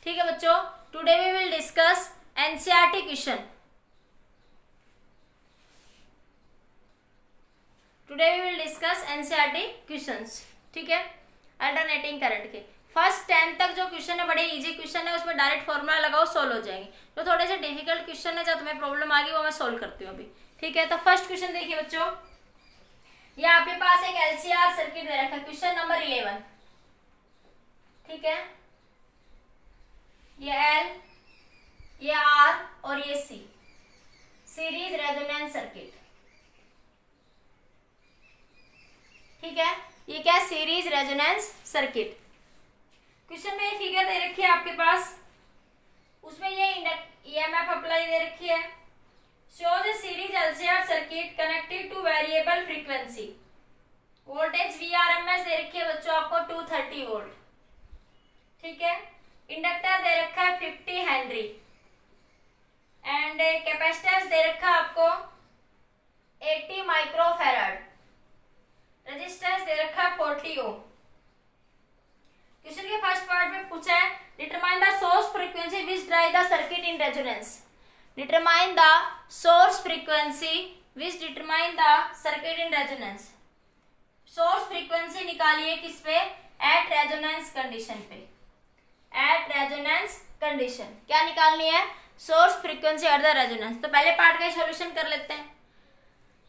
ठीक है बच्चों, today we will discuss NCERT question. Today we will discuss NCERT questions, ठीक है, अल्टरनेटिंग करंट के। फर्स्ट 10 तक जो क्वेश्चन है बड़े इजी क्वेश्चन है, उसमें डायरेक्ट फॉर्मूला लगाओ सॉल्व हो जाएंगे। तो थोड़े से डिफिकल्ट क्वेश्चन है, जब तुम्हें प्रॉब्लम आ गई वो मैं सॉल्व करती हूँ अभी, ठीक है। तो फर्स्ट क्वेश्चन देखिए बच्चों, ये आपके पास एक एलसीआर सर्किट दे रखा है, क्वेश्चन नंबर 11, ठीक है। ये एल, ये आर और ये सी, सीरीज रेजोनेंस सर्किट, ठीक है। ये क्या है? Series resonance circuit. क्वेश्चन में फिगर दे रखी है आपके पास, उसमें ये ईएमएफ अप्लाई दे रखी है। Shows a series LCR circuit connected to variable frequency, voltage VRMS दे रखी है बच्चों आपको 230 वोल्ट, ठीक है। इंडक्टर दे रखा है 50 हेनरी एंड कैपेसिटेंस दे रखा है आपको 80 माइक्रोफैराड, रेजिस्टेंस दे रखा है 40 ओम। क्वेश्चन के फर्स्ट पार्ट में पूछा है determine the source frequency which drive the circuit in resonance. Determine the source frequency which determine the circuit in resonance. Source frequency निकालिए किस पे? एट रेजोनेंस कंडीशन पे। एट रेजोनेंस कंडीशन क्या निकालनी है? Source frequency at the resonance. तो पहले part का सॉल्यूशन कर लेते हैं।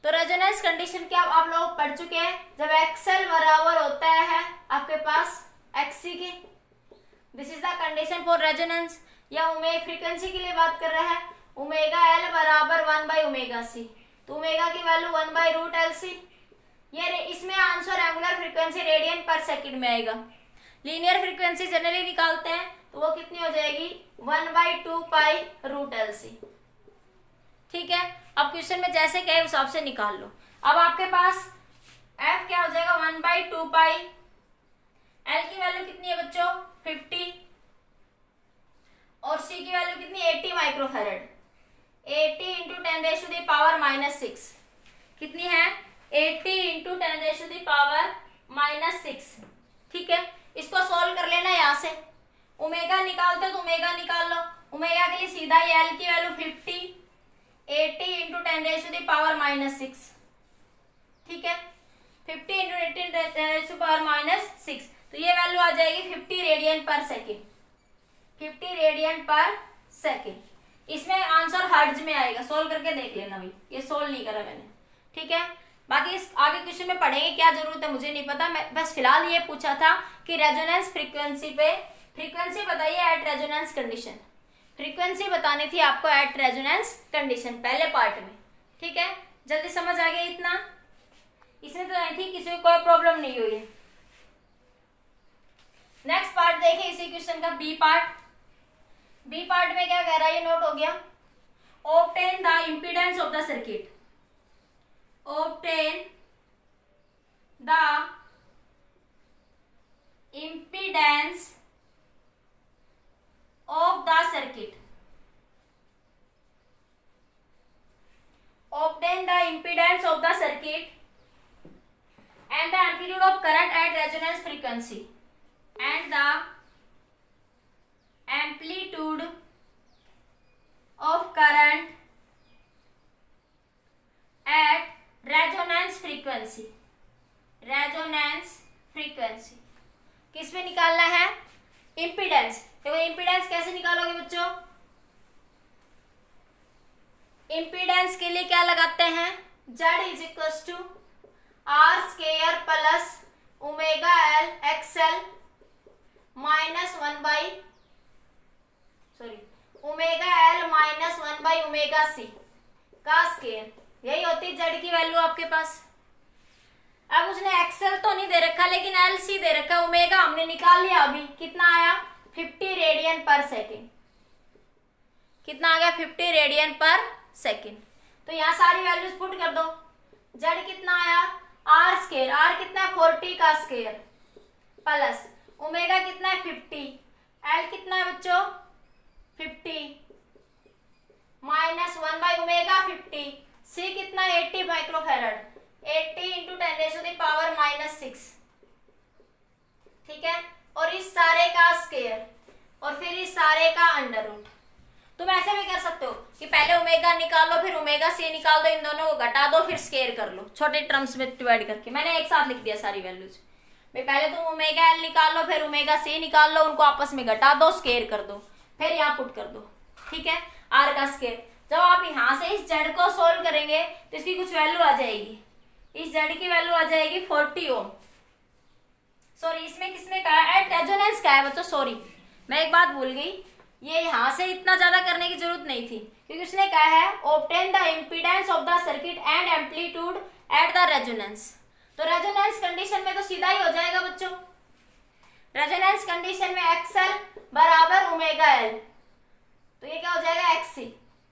तो रेजोनेंस कंडीशन क्या आप लोग पढ़ चुके हैं, जब एक्सएल बराबर होता है आपके पास एक्सी के, this is the condition for resonance. या ओमेगा फ्रीक्वेंसी के लिए बात कर रहा है, ओमेगा एल बराबर 1/ओमेगा-c, तो ओमेगा की वैल्यू 1/√LC। ये इसमें आंसर एंगुलर फ्रीक्वेंसी रेडियन पर सेकंड में आएगा। लीनियर फ्रीक्वेंसी जनरली निकालते हैं तो वो कितनी हो जाएगी? 1/2π√LC, ठीक है। अब क्वेश्चन में जैसे कहे उस हिसाब से निकाल लो। अब आपके पास f क्या हो जाएगा? 1/2π। L की वैल्यू कितनी है बच्चों? 50 और C की वैल्यू कितनी? 80 माइक्रोफैराड। 80 × 10⁻⁻⁶ कितनी है? 80 × 10⁻⁻�6, ठीक है। इसको सॉल्व कर लेना यहाँ से। ओमेगा निकालते हो तो ओमेगा निकाल लो। ओमेगा के लिए सीधा ही L की वैल्यू 50, 80 × 10⁻⁻�6, ठीक है। 50 × 10⁻⁻�6, तो ये वैल्यू आ जाएगी 50 रेडियन पर सेकेंड। 50 रेडियन पर सेकेंड। इसमें आंसर हर्ट्ज में आएगा, सोल्व करके देख लेना भाई, ये सोल्व नहीं करा मैंने, ठीक है। बाकी इस आगे क्वेश्चन में पढ़ेंगे, क्या जरूरत है मुझे नहीं पता, मैं बस फिलहाल ये पूछा था कि रेजोनेंस फ्रीक्वेंसी पे फ्रीक्वेंसी बताइए एट रेजोनेंस कंडीशन। फ्रीक्वेंसी बतानी थी आपको एट रेजोनेंस कंडीशन पहले पार्ट में, ठीक है। जल्दी समझ आ गया इतना? इसमें तो नहीं थी, किसी को कोई प्रॉब्लम नहीं हुई है। नेक्स्ट पार्ट देखिए इसी क्वेश्चन का, बी पार्ट। बी पार्ट में क्या कह रहा है, ये नोट हो गया। Obtain the impedance of the circuit. Obtain the impedance of the circuit. Obtain the impedance of the circuit and the amplitude of current at resonance frequency. And the amplitude of current at resonance frequency. Resonance frequency किस में निकालना है? Impedance. देखो impedance कैसे निकालोगे बच्चों? Impedance के लिए क्या लगाते हैं? Z = R² plus omega L XL minus omega L minus 1/ओमेगा-c का स्केयर। यही होती है Z की वैल्यू आपके पास। अब उसने एक्सेल तो नहीं दे रखा लेकिन LC दे रखा। ओमेगा हमने निकाल लिया, अभी कितना आया? 50 रेडियन पर सेकेंड। कितना आ गया? 50 रेडियन पर सेकेंड। तो यहाँ सारी वैल्यूज पुट कर दो। Z कितना आया? R²। R कितना है? 40 का स्केयर प्लस ओमेगा कितना है? 50। L कितना है बच्चों? 50 माइनस 1/ओमेगा-50। C कितना है? 80 माइक्रोफैराड। 80 × 10⁻⁻⁶, ठीक है। और इस सारे का स्क्वायर और फिर इस सारे का अंडर रूट। तुम ऐसे भी कर सकते हो कि पहले ओमेगा निकालो फिर ओमेगा सी निकाल दो, इन दोनों को घटा दो फिर स्केयर कर लो छोटे टर्म्स में डिवाइड करके। मैंने एक साथ लिख दिया सारी वैल्यूज भाई। पहले तुम ओमेगा एल निकाल लो फिर ओमेगा सी निकाल लो, उनको आपस में घटा दो स्केयर कर दो फिर यहाँ पुट कर दो। ठीक है, आर का स्केयर। जब आप यहाँ से इस जेड को सोल्व करेंगे तो इसकी कुछ वैल्यू आ जाएगी, इस जेड की वैल्यू आ जाएगी 40 ओम। सॉरी इसमें किसने कहा एट रेजोनेंस का है बच्चों, सॉरी मैं एक बात भूल गई, ये यहाँ से इतना ज्यादा करने की जरूरत नहीं थी क्योंकि उसने कहा है obtain the impedance of the circuit and amplitude at the resonance. तो रेजोनेंस कंडीशन में तो सीधा ही हो जाएगा बच्चों, रेजोनेंस कंडीशन में एक्सएल बराबर ओमेगा एल, तो ये क्या हो जाएगा एक्सी,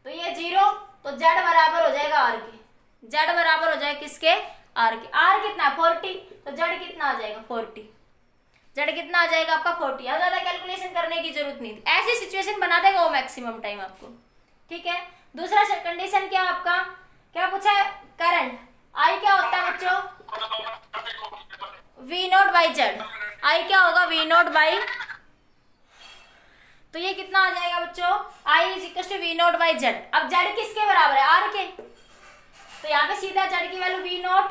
तो ये 0, तो जेड बराबर हो जाएगा आर के, जेड बराबर हो जाएगा किसके आर के। आर कितना 40, तो जेड कितना आ जाएगा 40, जेड कितना आ जाएगा आपका 40। यहाँ ज्यादा कैलकुलेशन करने की जरूरत नहीं थी, ऐसी सिचुएशन बना देगा वो मैक्सिमम टाइम आपको। ठीक है, दूसरा कंडीशन क्या आपका, क्या पूछा है करंट, आई क्या होता है बच्चों वी नोट बाई जेड, आई क्या होगा वी नोट बाई, तो ये कितना आ जाएगा बच्चों I is equal to V naught by Z. अब जेड किसके बराबर है आर के, तो यहाँ पे सीधा जेड की value V naught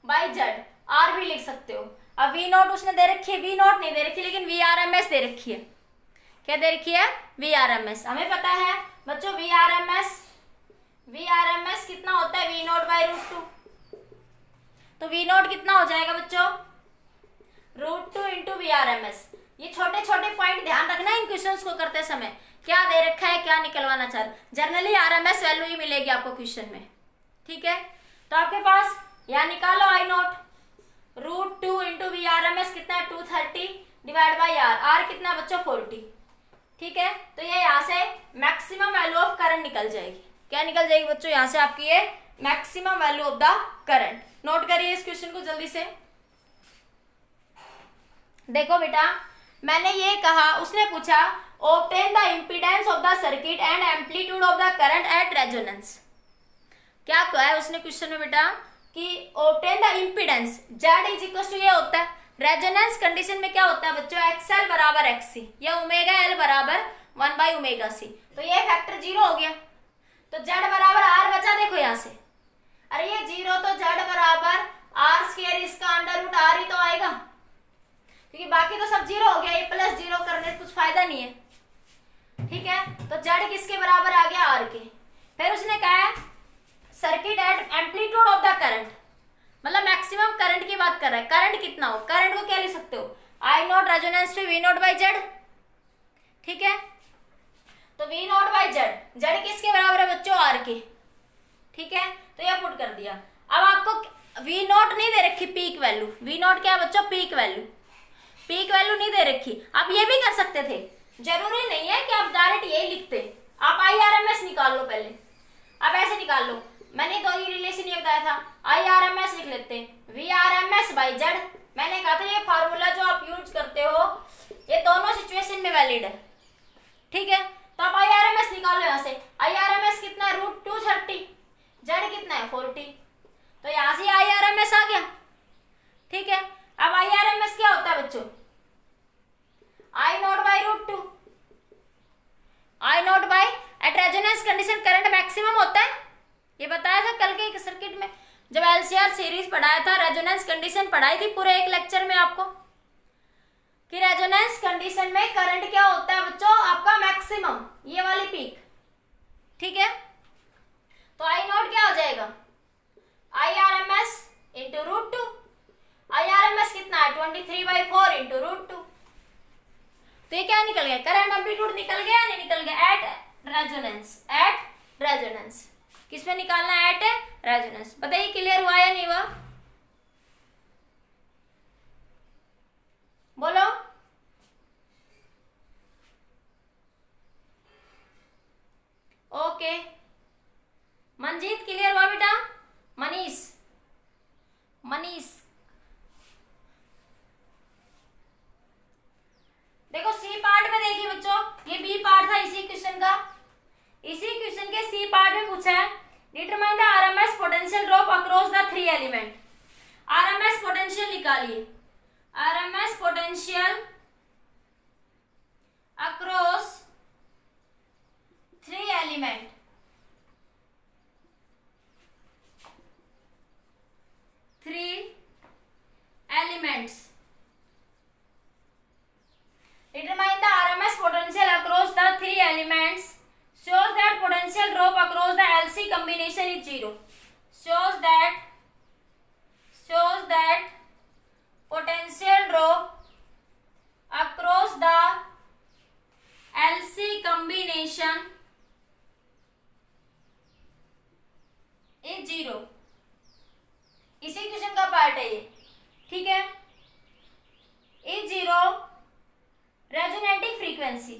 by Z, R भी लिख सकते हो। अब वी नोट उसने दे रखी है, वी नोट नहीं दे रखी लेकिन वी आर एम एस दे रखी है, क्या दे रखी है वी आर एम एस। हमें पता है बच्चों वी आर एम एस कितना होता है वी नोट बाई रूट 2, तो वी नोट कितना हो जाएगा बच्चों root 2 into V R M S. ये छोटे छोटे पॉइंट ध्यान रखना इन क्वेश्चंस को करते समय, क्या दे रखा है क्या निकलवाना चाह रहे, जनरली आरएमएस वैल्यू ही मिलेगी आपको क्वेश्चन में। ठीक है, तो आपके पास यहाँ निकालो I naught root 2 into V R M S कितना है 230 डिवाइड बाई आर, आर कितना बच्चों 40। ठीक है, तो ये यहाँ से मैक्सिमम वैल्यू ऑफ करंट निकल जाएगी, क्या निकल जाएगी बच्चों यहाँ से आपकी ये maximum value of the current. Note करिए इस क्वेश्चन को जल्दी से। देखो बेटा मैंने ये कहा, उसने पूछा obtain the impedance of the circuit and amplitude of the current at resonance. क्या कहा है उसने क्वेश्चन में बेटा कि obtain the impedance, Z is equal to ये होता है, रेजोनेंस कंडीशन में क्या होता है बच्चों एक्सएल बराबर एक्ससी या ओमेगा एल बराबर 1 बाई ओमेगा सी, तो ये फैक्टर 0 हो गया, तो जेड बराबर आर बचा। देखो यहाँ से अरे ये 0 तो जेड बराबर आर स्क्वायर, इसका अंडर रूट आर ही तो आएगा क्योंकि बाकी तो सब 0 हो गया, ये प्लस 0 करने से कुछ फायदा नहीं है। ठीक है, तो जेड किसके बराबर आ गया आर के। फिर उसने कहा है circuit eight amplitude of the current, मतलब मैक्सिमम करंट की बात कर रहा है, करंट कितना हो, करंट को क्या लिख सकते हो I naught resonance to V naught by Z. ठीक है, तो V naught by Z, Z किसके बराबर है बच्चों आर के। ठीक है, तो यह पुट कर दिया। अब आपको वी नोट नहीं दे रखी पीक वैल्यू, वी नोट क्या है बच्चों पीक वैल्यू, पीक वैल्यू नहीं दे रखी। आप ये भी कर सकते थे, जरूरी नहीं है कि आप डायरेक्ट यही लिखते, आप आईआरएमएस निकाल लो पहले, आप ऐसे निकाल लो, मैंने तो ये रिलेशन ये बताया था, आईआरएमएस लिख लेते हैं V R M S by Z. मैंने कहा था ये फार्मूला जो आप यूज करते हो ये दोनों सिचुएशन में वैलिड है। ठीक है, तो आप आईआरएमएस निकालो यहाँ से, आईआरएमएस कितना है रूट 230, जेड कितना है 40, तो यहाँ से आईआरएमएस आ गया। ठीक है, अब आईआरएमएस क्या होता है बच्चों I naught by root 2, I naught by at resonance condition current maximum होता है, ये बताया था कल के सर्किट में जब एलसीआर सीरीज पढ़ाया था, रेजोनेंस कंडीशन पढ़ाई थी पूरे एक लेक्चर में आपको कि रेजोनेंस कंडीशन में करंट क्या होता है बच्चों आपका मैक्सिमम, ये वाली पीक। ठीक है, तो आई नोट क्या हो जाएगा I R M S into root 2, I R M S कितना है 23/4 इंटू रूट 2, तो ये क्या निकल गया करंट एम्पलीट्यूड निकल गया नहीं निकल गया एट रेजोनेंस, एट रेजोनेंस किसमें निकालना है एट रेजोनेंस। बताइए क्लियर हुआ या नहीं हुआ, बोलो। ओके मंजीत क्लियर हुआ बेटा, मनीष देखो सी पार्ट में देखिए बच्चों, ये बी पार्ट था इसी क्वेश्चन का, इसी क्वेश्चन के सी पार्ट में पूछा है determine the RMS potential drop across the 3 element. RMS potential निकालिए, RMS potential across element, three elements, determine the RMS potential across the three elements, shows that potential drop across the LC combination is zero, shows that potential drop across the LC combination is zero। इसी question का part है ये, ठीक है। Is zero resonating frequency,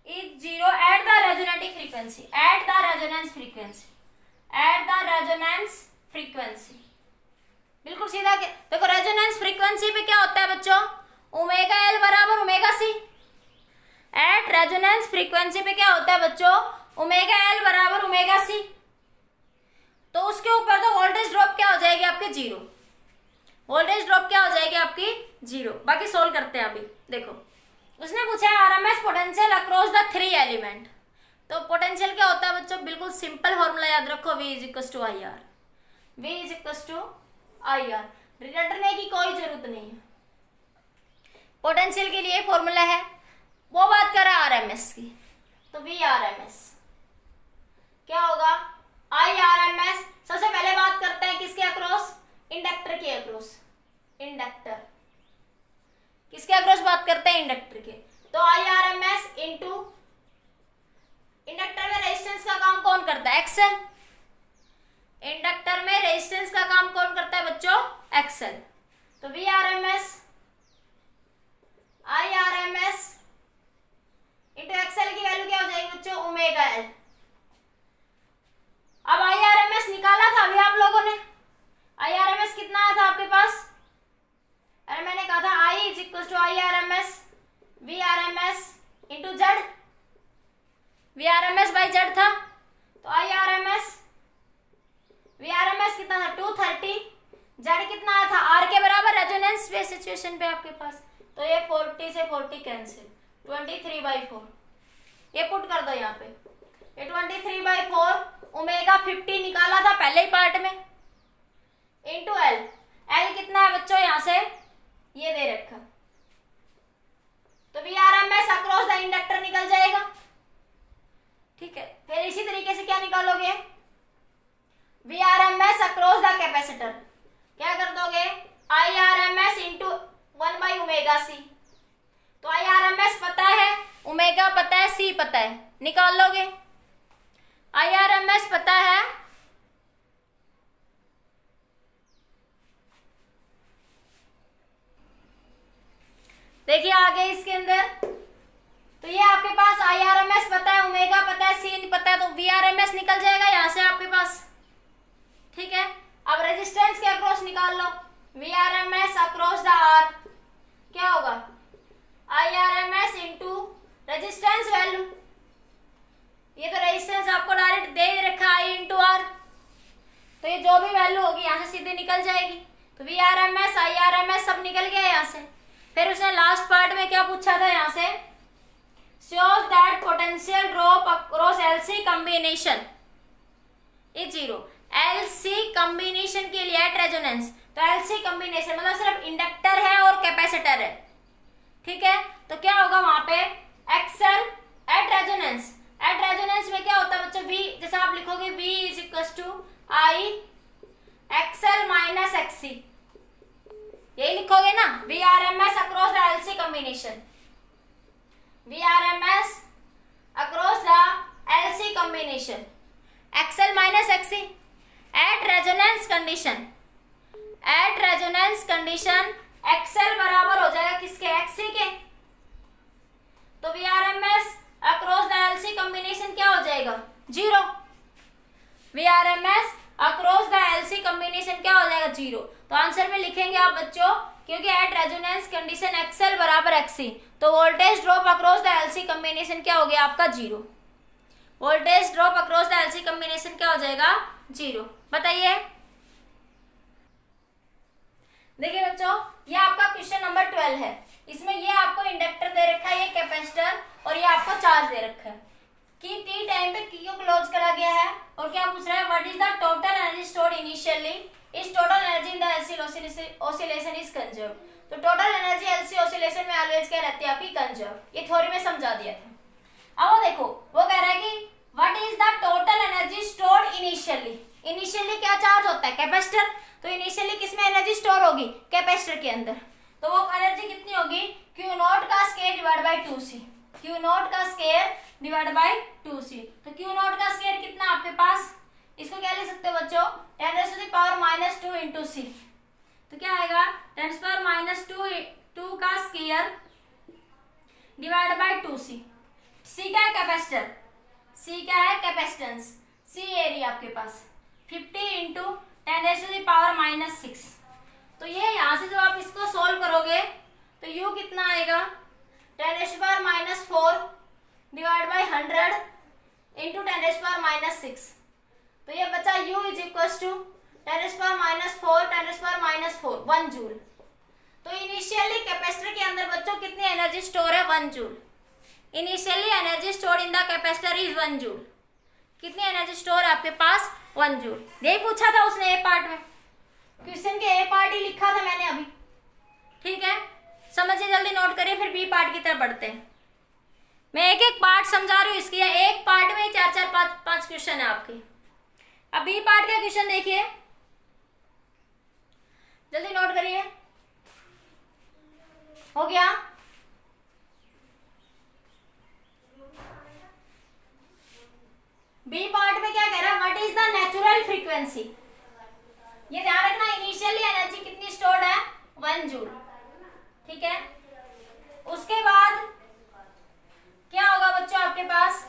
is zero at the resonating frequency, at the resonance frequency, at the resonance frequency. बिल्कुल सीधा के देखो, रेजोनेंस फ्रीक्वेंसी पे क्या होता है बच्चों, ओमेगा एल बराबर omega C. At resonance frequency पे क्या होता है बच्चों, ओमेगा एल बराबर ओमेगा सी। तो उसके ऊपर तो वोल्टेज ड्रॉप क्या हो जाएगी आपके जीरो, वोल्टेज ड्रॉप क्या हो जाएगी आपकी जीरो। बाकी सोल्व करते हैं अभी। देखो उसने पूछा है RMS potential across the three element. तो पोटेंशियल क्या होता है बच्चों, बिल्कुल सिंपल फॉर्मूला याद रखो, V is equal to I R, V is equal to I R. रटने की कोई जरूरत नहीं है, पोटेंशियल के लिए फॉर्मूला है। वो बात कर रहा है आरएमएस की, तो V आरएमएस क्या होगा, आई आरएमएस। सबसे पहले बात करते हैं किसके अक्रॉस, इंडक्टर के अक्रॉस। इंडक्टर किसके अक्रॉस बात करते हैं, इंडक्टर के। तो आई आरएमएस इंटू इंडक्टर में रेजिस्टेंस का काम कौन करता है, एक्सएल। इंडक्टर में रेजिस्टेंस का काम कौन करता है बच्चों, एक्सएल। तो V RMS I RMS into XL की वैल्यू क्या हो जाएगी बच्चों, ओमेगा एल। अब आई आरएमएस निकाला था अभी आप लोगों ने, आई आरएमएस कितना आया था आपके पास, अरे मैंने कहा था I is equal to I RMS V RMS into Z, V RMS by Z था। तो आई आरएमएस वी आरएमएस कितना था 230, जेड कितना आया था आर के बराबर, रेजोनेंस पे सिचुएशन पे आपके पास। तो ये 40 से 40 कैंसिल, 23/4 ये पुट कर दो यहाँ पे, ये 23/4 ओमेगा 50 निकाला था पहले ही पार्ट में, इंटू एल। एल कितना है बच्चों, यहां से ये दे रखा। तो V RMS across the inductor निकल जाएगा, ठीक है। फिर इसी तरीके से क्या निकालोगे, V RMS across the capacitor, क्या कर दोगे, आई आरएमएस इंटू 1/ओमेगा सी। तो आई आरएमएस पता है, ओमेगा पता है, सी पता है, निकाल लोगे। आई आरएमएस पता है, देखिए आगे इसके अंदर, तो ये आपके पास आई आरएमएस पता है, ओमेगा पता है, सी पता है, तो वी आरएमएस निकल जाएगा यहां से आपके पास, ठीक है। अब रेजिस्टेंस के अक्रॉस निकाल लो, V RMS across the R क्या होगा, I RMS into resistance value. ये तो रेजिस्टेंस आपको डायरेक्ट दे रखा आई इंटू आर, तो ये जो भी वैल्यू होगी यहाँ से सीधे निकल जाएगी। तो वी आरएमएस आई आरएमएस सब निकल गया यहाँ से। फिर उसने लास्ट पार्ट में क्या पूछा था यहाँ से, shows that potential drop across LC combination is zero। LC combination के लिए एट रेजोनेंस, तो LC combination मतलब सिर्फ इंडक्टर है और कैपेसिटर है, ठीक है। तो क्या होगा वहां पे, XL at resonance. At resonance में क्या होता है बच्चों, V जैसे आप लिखोगे V is equal to I XL minus XC, यही लिखोगे ना, V RMS across the LC combination, V RMS across the LC combination, XL minus XC at resonance condition. At resonance condition XL बराबर हो जाएगा किसके, एक्ससी के। तो V RMS across the LC combination क्या हो जाएगा, zero. V RMS across the LC combination क्या हो जाएगा, जीरो। तो आंसर में लिखेंगे आप बच्चों, क्योंकि एट रेजोनेंस कंडीशन एक्सएल बराबर एक्ससी, तो voltage drop across the LC combination क्या हो गया आपका, zero. Voltage drop across the LC combination क्या हो जाएगा, जीरो। बताइए। देखिए बच्चों, ये आपका क्वेश्चन नंबर 12 है। इसमें ये आपको इंडक्टर दे रखा है, ये कैपेसिटर, और ये आपको चार्ज दे रखा है कि टी टाइम पे क्यू क्लोज करा गया है, और क्या पूछ रहा है, what is the total energy stored initially is total energy in the LC oscillation is conserve. तो टोटल एनर्जी एलसी ऑसिलेशन में ऑलवेज क्या रहती है आपकी, कंजर्व। ये थ्योरी में समझा दिया था। अब वो देखो, वो कह रहा है कि what is the total energy stored initially. Initially क्या चार्ज होता है, कैपेसिटर, तो इनिशियली किसमें एनर्जी स्टोर होगी, कैपेसिटर के अंदर। तो वो एनर्जी कितनी होगी, क्यू नॉट का square divide by 2c, Q not का स्क्वायर डिवाइड बाय 2c। तो क्यू नॉट का स्क्वायर कितना आपके पास, इसको क्या लिख सकते हो बच्चों, 10⁻⁻² इंटू c। तो क्या आएगा, 10⁻²² का square divide by 2c। c क्या है, कैपेसिटर, c क्या है, कैपेसिटेंस, c एरिया आपके पास 50 इंटू 10⁻⁻�6। तो ये यहाँ से जब आप इसको सोल्व करोगे तो u कितना आएगा, 10⁻⁻4 डिवाइड बाय 100 इंटू 10⁻⁻6। तो ये बचा u is equal to 10⁻⁴ 1 joule. तो इनिशियली कैपेसिटर के अंदर बच्चों कितनी एनर्जी स्टोर है, 1 joule. Initially energy store in the capacitor is 1 joule. कितनी एनर्जी स्टोर है आपके पास, 1 जूल। यही पूछा था उसने ए पार्ट में, क्वेश्चन के ए पार्ट ही लिखा था मैंने अभी। ठीक है, समझिए, जल्दी नोट करिए, फिर बी पार्ट की तरफ बढ़ते हैं। मैं एक एक पार्ट समझा रही हूँ इसकी, एक पार्ट में 4-4 5 क्वेश्चन है आपके। अब बी पार्ट के क्वेश्चन देखिए, जल्दी नोट करिए। हो गया, बी पार्ट में क्या कह रहा है, what is the natural frequency. ये ध्यान रखना, इनिशियली एनर्जी कितनी स्टोर्ड है, 1 जूल। ठीक है, उसके बाद क्या होगा बच्चों आपके पास,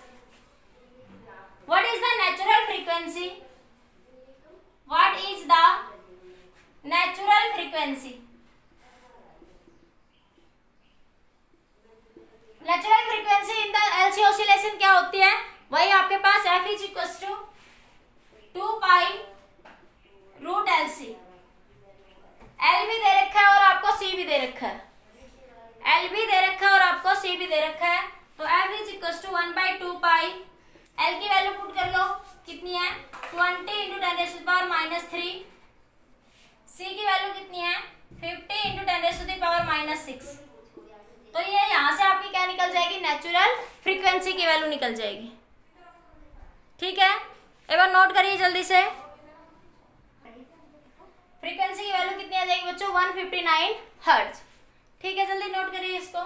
what is the natural frequency, what is the natural frequency. Natural frequency in the LC oscillation क्या होती है, वही आपके पास f is equal to 2π√LC। L भी दे रखा है और आपको C भी दे रखा है, L भी दे रखा है और आपको C भी दे रखा है। तो f is equal to 1/2π, L की वैल्यू पुट कर लो, कितनी है, 20 इंटू 10⁻⁻3। C की वैल्यू कितनी है, 50 इंटू 10⁻⁻6। तो ये यहाँ से आपकी क्या निकल जाएगी, नेचुरल फ्रीक्वेंसी की वैल्यू निकल जाएगी। ठीक है, एक बार नोट करिए जल्दी से, फ्रीक्वेंसी की वैल्यू कितनी आ जाएगी बच्चों, 159 हर्ट्ज। ठीक है, जल्दी नोट करिए इसको।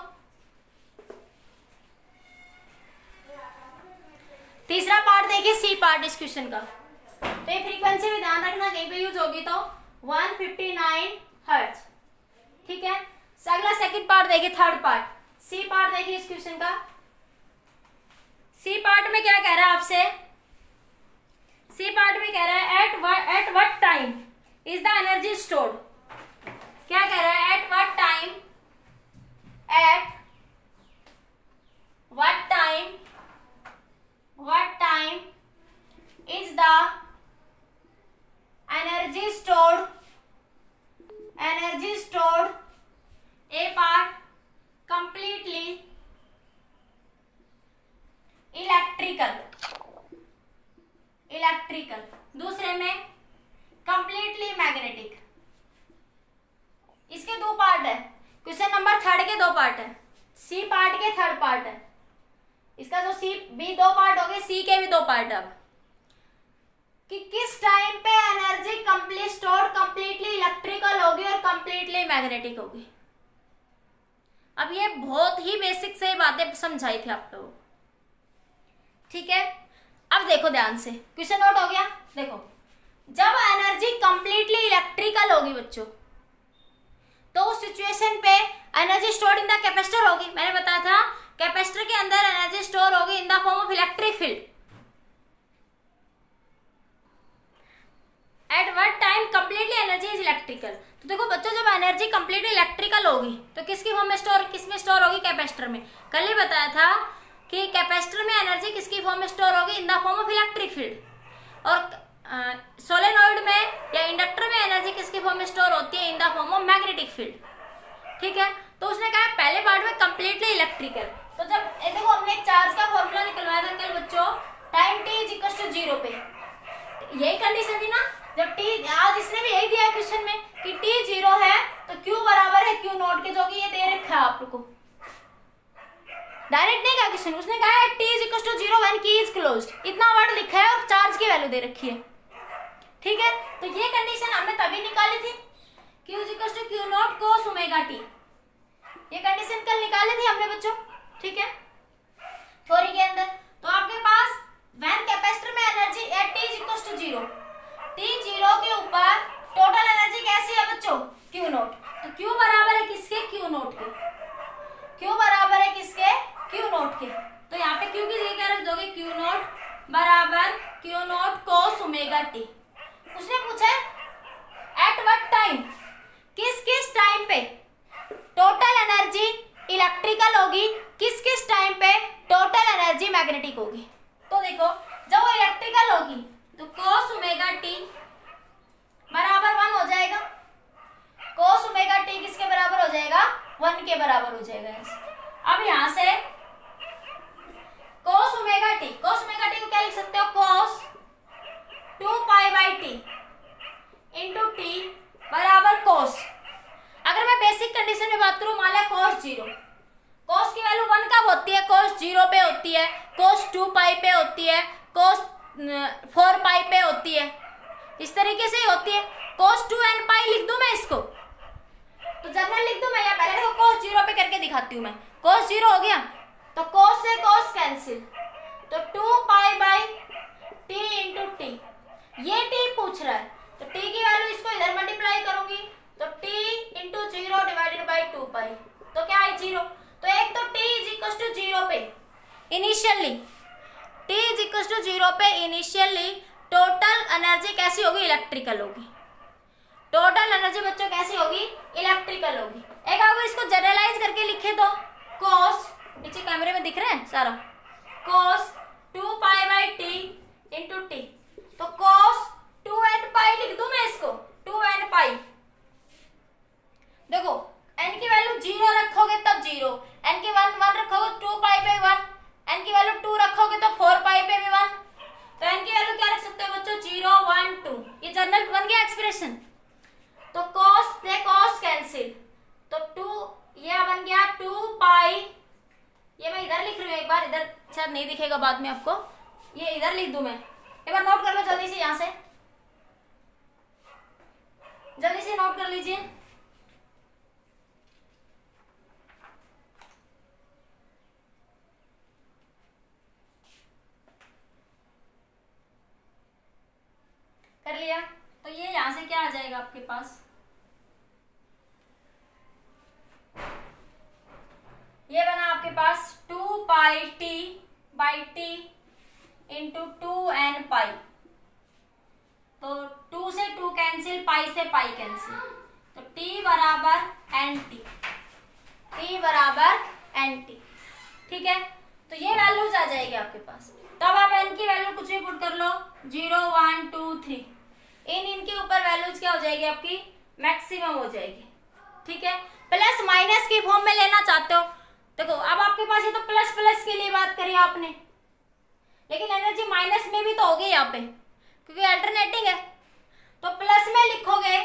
तीसरा पार्ट देखिए, सी पार्ट इस क्वेश्चन का। तो ये फ्रीक्वेंसी भी ध्यान रखना, कहीं पे यूज होगी तो 159 हर्ट्ज। ठीक है, अगला सेकंड पार्ट देखिए, थर्ड पार्ट, सी पार्ट देखिए इस क्वेश्चन का। सी पार्ट में क्या कह रहा है आपसे, सी पार्ट में कह रहा है at what time is the energy stored. क्या कह रहा है, at what time is the energy stored A part completely electrical, दूसरे में कंप्लीटली मैग्नेटिक। इसके 2 पार्ट है, क्वेश्चन नंबर 3 के 2 पार्ट है, सी पार्ट के 3rd पार्ट है। इसका जो सी बी 2 पार्ट हो गए, सी के भी 2 पार्ट। अब कि किस टाइम पे एनर्जी कंप्लीटली इलेक्ट्रिकल होगी और कंप्लीटली मैग्नेटिक होगी। अब ये बहुत ही बेसिक से बातें समझाई थी आप लोगों। ठीक है, अब देखो ध्यान से, क्वेश्चन नोट हो गया। देखो, जब एनर्जी कंप्लीटली इलेक्ट्रिकल होगी बच्चों, तो उस सिचुएशन पे energy stored in the capacitor होगी। मैंने बताया था कैपेसिटर के अंदर एनर्जी स्टोर होगी in the form of electric field. At what time completely energy is electrical. तो देखो बच्चों, जब एनर्जी कंप्लीटली इलेक्ट्रिकल होगी तो किसकी फॉर्म में स्टोर, किसमें स्टोर होगी, कैपेसिटर में। कल ही बताया था कि कैपेसिटर में एनर्जी किसकी फॉर्म में स्टोर होगी, in the form of electric field. और सोलेनॉइड में या इंडक्टर में एनर्जी किसकी फॉर्म में स्टोर होती है, in the form of magnetic field. ठीक है, तो उसने कहा पहले पार्ट में कंप्लीटली इलेक्ट्रिकल। तो जब देखो हमने एक चार्ज का जीरो पे। यही कंडीशन थी ना जब टी, आज इसने भी यही दिया है क्वेश्चन में कि टी जीरो है तो क्यू बराबर है क्यू नॉट के, जो कि ये दे रखा है आप लोग को। डायरेक्ट नहीं कहा क्वेश्चन, उसने कहा है T is equal to zero when key is closed, इतना वर्ड लिखा है और चार्ज की वैल्यू दे रखी है। ठीक है, तो ये कंडीशन हमने तभी निकाली थी, Q is equal to Q naught cos omega T. ये कंडीशन कल निकाली थी हमने बच्चों। ठीक है, थ्योरी के अंदर। तो आपके पास व्हेन कैपेसिटर में energy at T is equal to zero, T zero के ऊपर टोटल एनर्जी कैसी है बच्चों, क्यू नॉट। तो क्यू बराबर है किसके, क्यू नॉट के। क्यू बराबर है किसके, क्यू नॉट के। तो यहाँ पे क्यू की जगह क्या रख दोगे, क्यू नॉट बराबर Q naught cos omega T. उसने पूछा एट व्हाट टाइम, किस किस टाइम पे टोटल एनर्जी इलेक्ट्रिकल होगी, किस किस टाइम पे टोटल एनर्जी मैग्नेटिक होगी। तो देखो जब वो इलेक्ट्रिकल होगी तो कोस ओमेगा टी बराबर 1 हो जाएगा। कोस ओमेगा टी किसके बराबर हो जाएगा, 1 के बराबर हो जाएगा। अब यहां से कोस ओमेगा टी को क्या लिख सकते हो, कोस 2 pi by T into T बराबर कोस। अगर मैं बेसिक कंडीशन में बात करूं, मान लिया कोस जीरो, कोस की वैल्यू 1 कब होती है, कोस जीरो पे होती है, कोस 2 पाई पे होती है, कोस 4 पाई पे होती है, इस तरीके से होती है। कोस 2 एन पाई लिख दूं मैं इसको, तो जनरल लिख दूं मैं, या पहले देखो कोस जीरो पे करके दिखाती हूं मैं। कोस जीरो हो गया तो कोस से कोस कैंसिल, तो 2 pi by T into T. ये टी पूछ रहा है तो टी की वैल्यू इसको इधर मल्टीप्लाई करूंगी तो T into zero divided by 2 pi, तो क्या है जीरो। तो एक तो T is equal to zero पे initially, T is equal to zero पे इनिशियली टोटल एनर्जी कैसी होगी, इलेक्ट्रिकल होगी। टोटल एनर्जी बच्चों कैसी होगी, इलेक्ट्रिकल होगी। एक अगर इसको जनरलाइज करके लिखे तो कोस, नीचे कैमरे में दिख रहा है सारा, कोस 2 pi by T into T. तो कोस 2 एन पाई लिख दूं मैं इसको, 2 एन पाई। देखो एन की वैल्यू जीरो रखोगे तब जीरो, एन की 1 रखोगे 2 पाई पे 1, एन की वैल्यू 2 रखोगे तो 4 पाई पे भी 1। तो एन की वैल्यू क्या रख सकते हो बच्चों, 0 1 2। ये जनरल बन गया एक्सप्रेशन। तो cos से cos कैंसिल, तो 2 ये बन गया 2 पाई, ये मैं इधर लिख रही हूँ एक बार, इधर शायद नहीं दिखेगा बाद में आपको, ये इधर लिख दूं मैं, एक बार नोट कर लो जल्दी से, यहां से जल्दी से नोट कर लीजिए। कर लिया, तो ये यहां से क्या आ जाएगा आपके पास, ये बना आपके पास 2 pi T by T into 2 N pi. तो 2 से 2 कैंसिल, पाई से पाई कैंसिल, तो टी बराबर एन टी, टी बराबर एन टी। ठीक है, तो ये वैल्यूज आ जाएगी आपके पास। तब आप एन की वैल्यू कुछ भी पुट कर लो, 0 1 2 3, इनके ऊपर वैल्यूज क्या हो जाएगी आपकी, मैक्सिमम हो जाएगी। ठीक है, प्लस माइनस की फॉर्म में लेना चाहते हो, देखो अब आपके पास ये तो प्लस प्लस के लिए बात करी आपने, लेकिन एनर्जी माइनस में भी तो होगी यहाँ पे, क्योंकि अल्टरनेटिंग है। तो प्लस में लिखोगे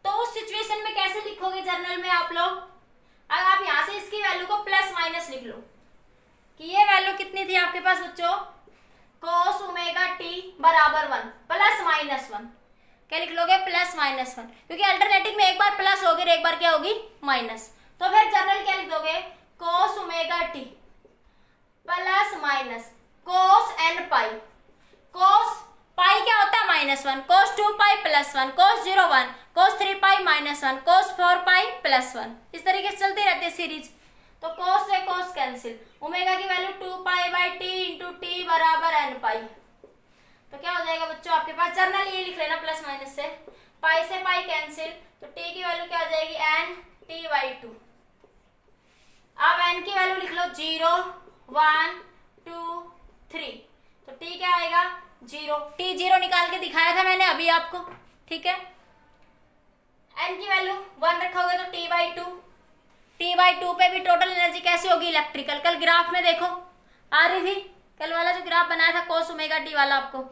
तो उस सिचुएशन में कैसे लिखोगे जनरल में आप लोग, अगर आप यहाँ से इसकी वैल्यू को प्लस माइनस लिख लो कि ये वैल्यू कितनी थी आपके पास बच्चों, कोस ओमेगा टी बराबर 1 प्लस माइनस 1, क्या लिख लोगे, प्लस माइनस 1, क्योंकि अल्टरनेटिव में एक बार प्लस होगी और एक बार क्या होगी, माइनस। तो फिर जनरल क्या लिख दोगे, cos omega T plus minus cos N pi. Cos pi क्या होता है, -1, कोस 2 पाई प्लस 1, कोस 0 1, कोस 3 पाई -1, कोस 4 पाई प्लस 1, इस तरीके से चलती रहती है सीरीज। तो कोस से कोस कैंसिल, ओमेगा की value 2 pi by T into T बराबर एन पाई। तो क्या हो जाएगा बच्चों आपके पास, जर्नल ये लिख लेना प्लस माइनस से, पाई कैंसिल, तो टी की वैल्यू क्या हो जाएगी, एन टी बाई 2। अब एन की वैल्यू लिख लो 0 1 2 3, तो टी क्या आएगा 0, टी 0 निकाल के दिखाया था मैंने अभी आपको। ठीक है, एन की वैल्यू 1 रखोगे तो टी बाई 2, टी बाई 2 पे भी टोटल एनर्जी कैसी होगी, इलेक्ट्रिकल। कल ग्राफ में देखो आ रही थी, कल वाला जो ग्राफ बनाया था कोस ओमेगा टी वाला, आपको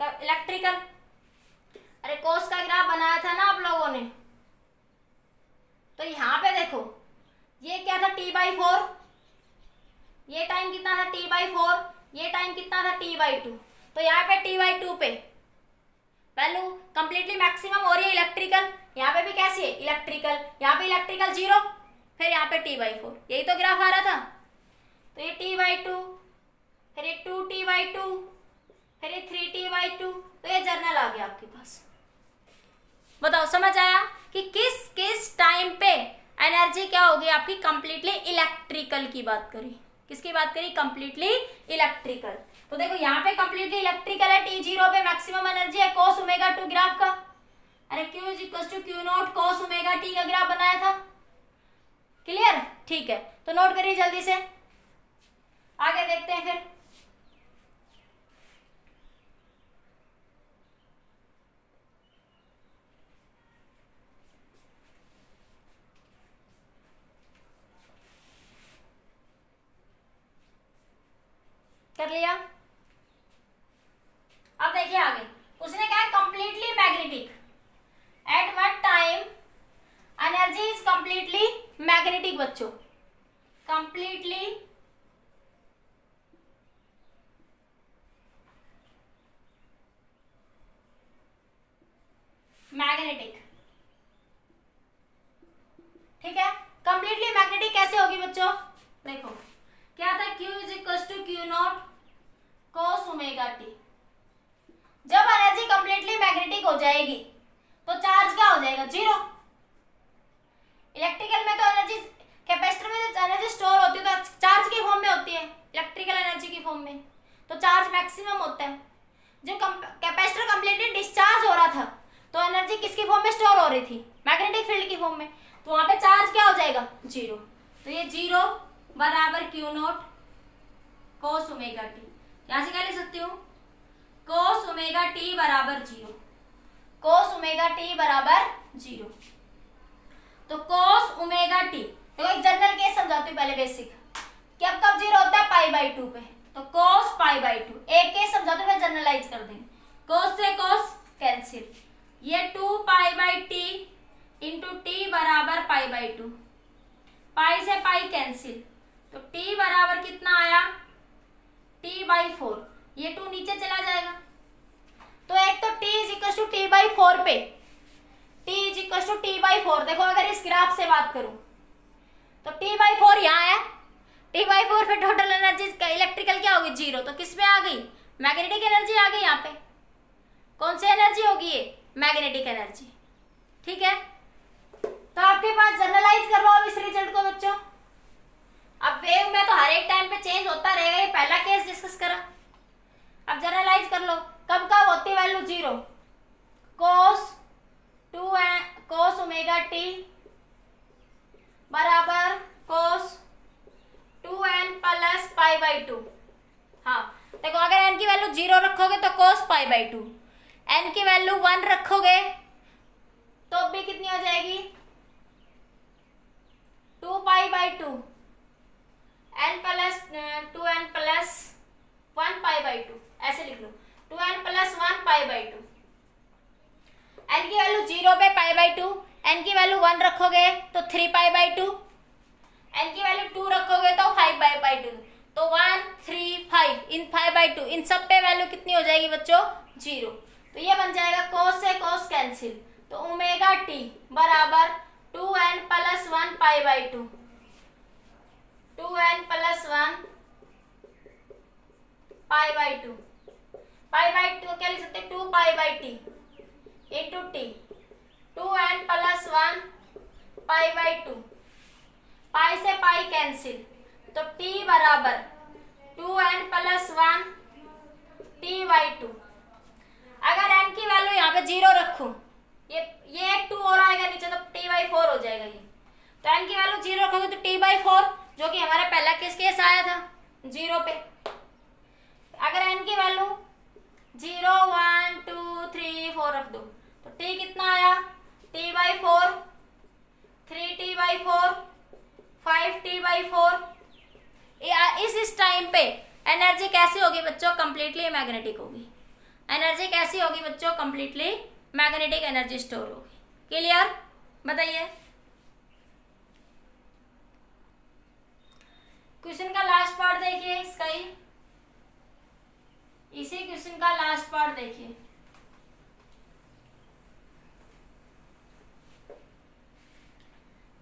इलेक्ट्रिकल। अरे कोस का ग्राफ बनाया था ना आप लोगों ने, तो यहाँ पे देखो ये क्या था T/4, ये टाइम कितना था T/4, ये टाइम कितना था T/2। तो यहाँ पे T/2 पे वैल्यू कंप्लीटली मैक्सिमम हो रही है इलेक्ट्रिकल, यहाँ पे भी कैसी है इलेक्ट्रिकल, यहाँ पे इलेक्ट्रिकल 0, फिर यहाँ पे T/4, यही तो ग्राफ आ रहा था। तो ये T/2, फिर ये 2T/2, फिर ये 3T/2, तो ये जर्नल आ गया आपके पास। बताओ समझ आया कि किस किस टाइम पे एनर्जी क्या होगी आपकी कंप्लीटली इलेक्ट्रिकल की बात करी, किसकी बात करी कंप्लीटली इलेक्ट्रिकल। तो देखो यहाँ पे कंप्लीटली इलेक्ट्रिकल है, T0 पे मैक्सिमम एनर्जी है cos ω2 ग्राफ का। अरे Q = Q0 cos ω/t का ग्राफ बनाया था, क्लियर, ठीक है। तो नोट करिए जल्दी से, आगे देखते हैं फिर। कर लिया। अब देखिए आगे उसने कहा completely magnetic, at what time energy is completely magnetic. बच्चों कंप्लीटली मैग्नेटिक, ठीक है। कंप्लीटली मैग्नेटिक कैसे होगी बच्चों, देखो क्या था Q = Q0 cos ω/t। जब एनर्जी कंप्लीटली मैग्नेटिक हो जाएगी तो चार्ज क्या हो जाएगा 0। इलेक्ट्रिकल में तो एनर्जी, कैपेसिटर में जो एनर्जी स्टोर होती है तो चार्ज की फॉर्म में होती है, इलेक्ट्रिकल एनर्जी की फॉर्म में, तो चार्ज मैक्सिमम होता है। जो कैपेसिटर कंप्लीटली डिस्चार्ज हो रहा था तो एनर्जी किसकी फॉर्म में स्टोर हो रही थी, मैग्नेटिक फील्ड की फॉर्म में, तो वहां पे चार्ज क्या हो जाएगा 0। तो ये 0 = Q0 cos ω/t। यहां से क्या लिख सकती हूँ cos ω/t = 0, cos ω/t = 0। तो cos ω/t, देखो एक जनरल केस समझाती हूँ पहले बेसिक, कि अब कब 0 होता है π/2 पे, तो cos π/2। एक केस समझाती हूँ, जनरलाइज कर देंगे, cos से cos कैंसिल, ये 2π/t इंटू t बराबर π/2, पाई से पाई कैंसिल, तो t बराबर कितना आया T/4, ये 2 नीचे चला जाएगा। तो एक तो t = T/4 पे, t = T/4, देखो अगर इस ग्राफ से बात करूं तो T/4 यहाँ है, T/4 पे टोटल एनर्जी इलेक्ट्रिकल क्या होगी 0, तो किस में आ गई मैग्नेटिक एनर्जी आ गई। यहाँ पे कौन सी एनर्जी होगी ये मैग्नेटिक एनर्जी, ठीक है। तो आपके पास जनरलाइज कर लो अब इस रिजल्ट को बच्चों। अब वेव में तो हर एक टाइम पे चेंज होता रहेगा, ये पहला केस डिस्कस करा। अब जनरलाइज कर लो, कब कब होती वैल्यू 0, cos ω/t बराबर cos 2n + π/2। हाँ देखो अगर n की वैल्यू 0 रखोगे तो cos π/2, n की वैल्यू 1 रखोगे तो भी कितनी हो जाएगी 2π/2, n + 2n + 1 π/2, ऐसे लिख लो 2n + 1 π/2। n की वैल्यू 0 पे π/2, n की वैल्यू 1 रखोगे तो 3π/2, n की वैल्यू 2 रखोगे तो 5π/2, तो 1 3 5 इन 5/2 इन सब पे वैल्यू कितनी हो जाएगी बच्चों 0। तो ये बन जाएगा cos से cos कैंसिल, तो ω/t बराबर 2n + 1 π/2, 2n + 1 π/2, π/2 क्या लिख सकते हैं 2π/t इंटू t, 2n + 1 π/2, पाई से पाई कैंसिल, तो t बराबर 2n + 1 t/2। अगर n की वैल्यू यहाँ पे 0 रखूं, ये एक 2 और आएगा नीचे तो t/4 हो जाएगा ये। तो n की वैल्यू 0 रखोगे तो t/4, जो कि हमारा पहला केस आया था 0 पे। अगर n की वैल्यू 0 1 2 3 4 रख दो तो t कितना आया t/4, 3t/4, 5t/4। इस टाइम पे एनर्जी कैसी होगी बच्चों कंप्लीटली मैग्नेटिक होगी, एनर्जी कैसी होगी बच्चों, कंप्लीटली मैग्नेटिक एनर्जी स्टोर होगी। क्लियर, बताइए। क्वेश्चन का लास्ट पार्ट देखिए इसका ही, इसी क्वेश्चन का लास्ट पार्ट देखिए।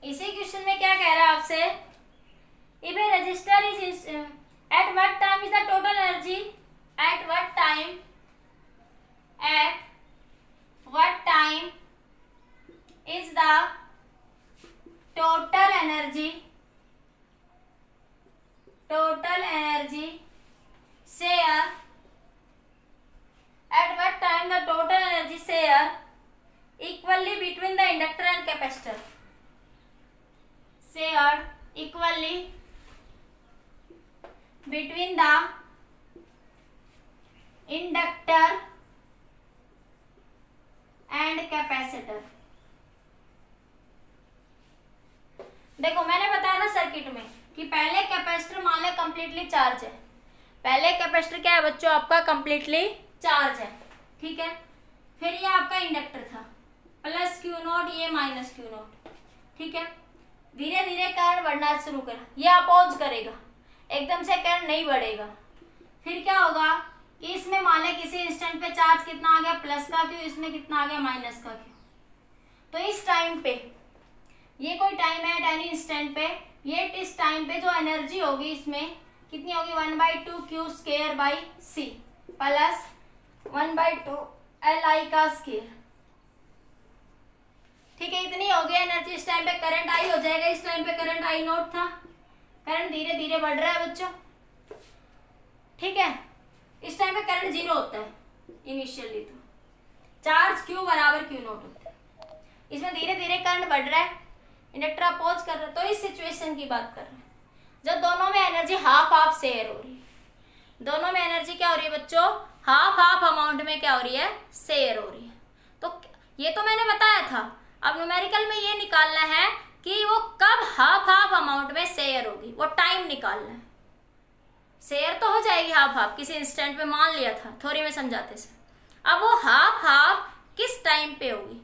इसी क्वेश्चन में क्या कह रहा है आपसे, if A register is at what time is the total energy, at what time is the total energy share, at what time the total energy share equally between the inductor and capacitor, shared equally between the inductor and capacitor। देखो मैंने बताया था circuit में कि पहले capacitor मान ले completely charge है, पहले कैपेसिटर क्या है बच्चों आपका कंप्लीटली चार्ज है, ठीक है। फिर ये आपका इंडक्टर था प्लस क्यू नॉट, ये माइनस क्यू नॉट, ठीक है। धीरे धीरे करंट बढ़ना शुरू करा, ये अपोज करेगा, एकदम से करंट नहीं बढ़ेगा। फिर क्या होगा कि इसमें मान ले किसी इंस्टेंट पे चार्ज कितना आ गया, प्लस का क्यू, इसमें कितना आ गया, माइनस का क्यू। तो इस टाइम पे, ये कोई टाइम है एट एनी इंस्टेंट पे, ये इस टाइम पे जो एनर्जी होगी इसमें कितनी होगी, 1/2 Q square by C plus 1/2 LI का स्क्वायर, ठीक है। इतनी होगी एनर्जी। इस टाइम पे करंट आई हो जाएगा, इस टाइम पे करंट आई नॉट था, करंट धीरे धीरे बढ़ रहा है बच्चों, ठीक है। इस टाइम पे करंट 0 होता है इनिशियली, तो चार्ज क्यू बराबर क्यू नॉट होता है। इसमें धीरे धीरे करंट बढ़ रहा है, इंडक्टर अपोज कर रहा है। तो इस सिचुएशन की बात कर रहे हैं जब दोनों में एनर्जी हाफ हाफ शेयर हो रही है। दोनों में एनर्जी क्या हो रही है बच्चों, हाफ हाफ अमाउंट में क्या हो रही है, शेयर हो रही है। तो ये तो मैंने बताया था, अब न्यूमेरिकल में ये निकालना है कि वो कब हाफ हाफ अमाउंट में शेयर होगी, वो टाइम निकालना है। शेयर तो हो जाएगी हाफ हाफ, किसी इंस्टेंट पे मान लिया था थ्योरी में समझाते से, अब वो हाफ हाफ किस टाइम पे होगी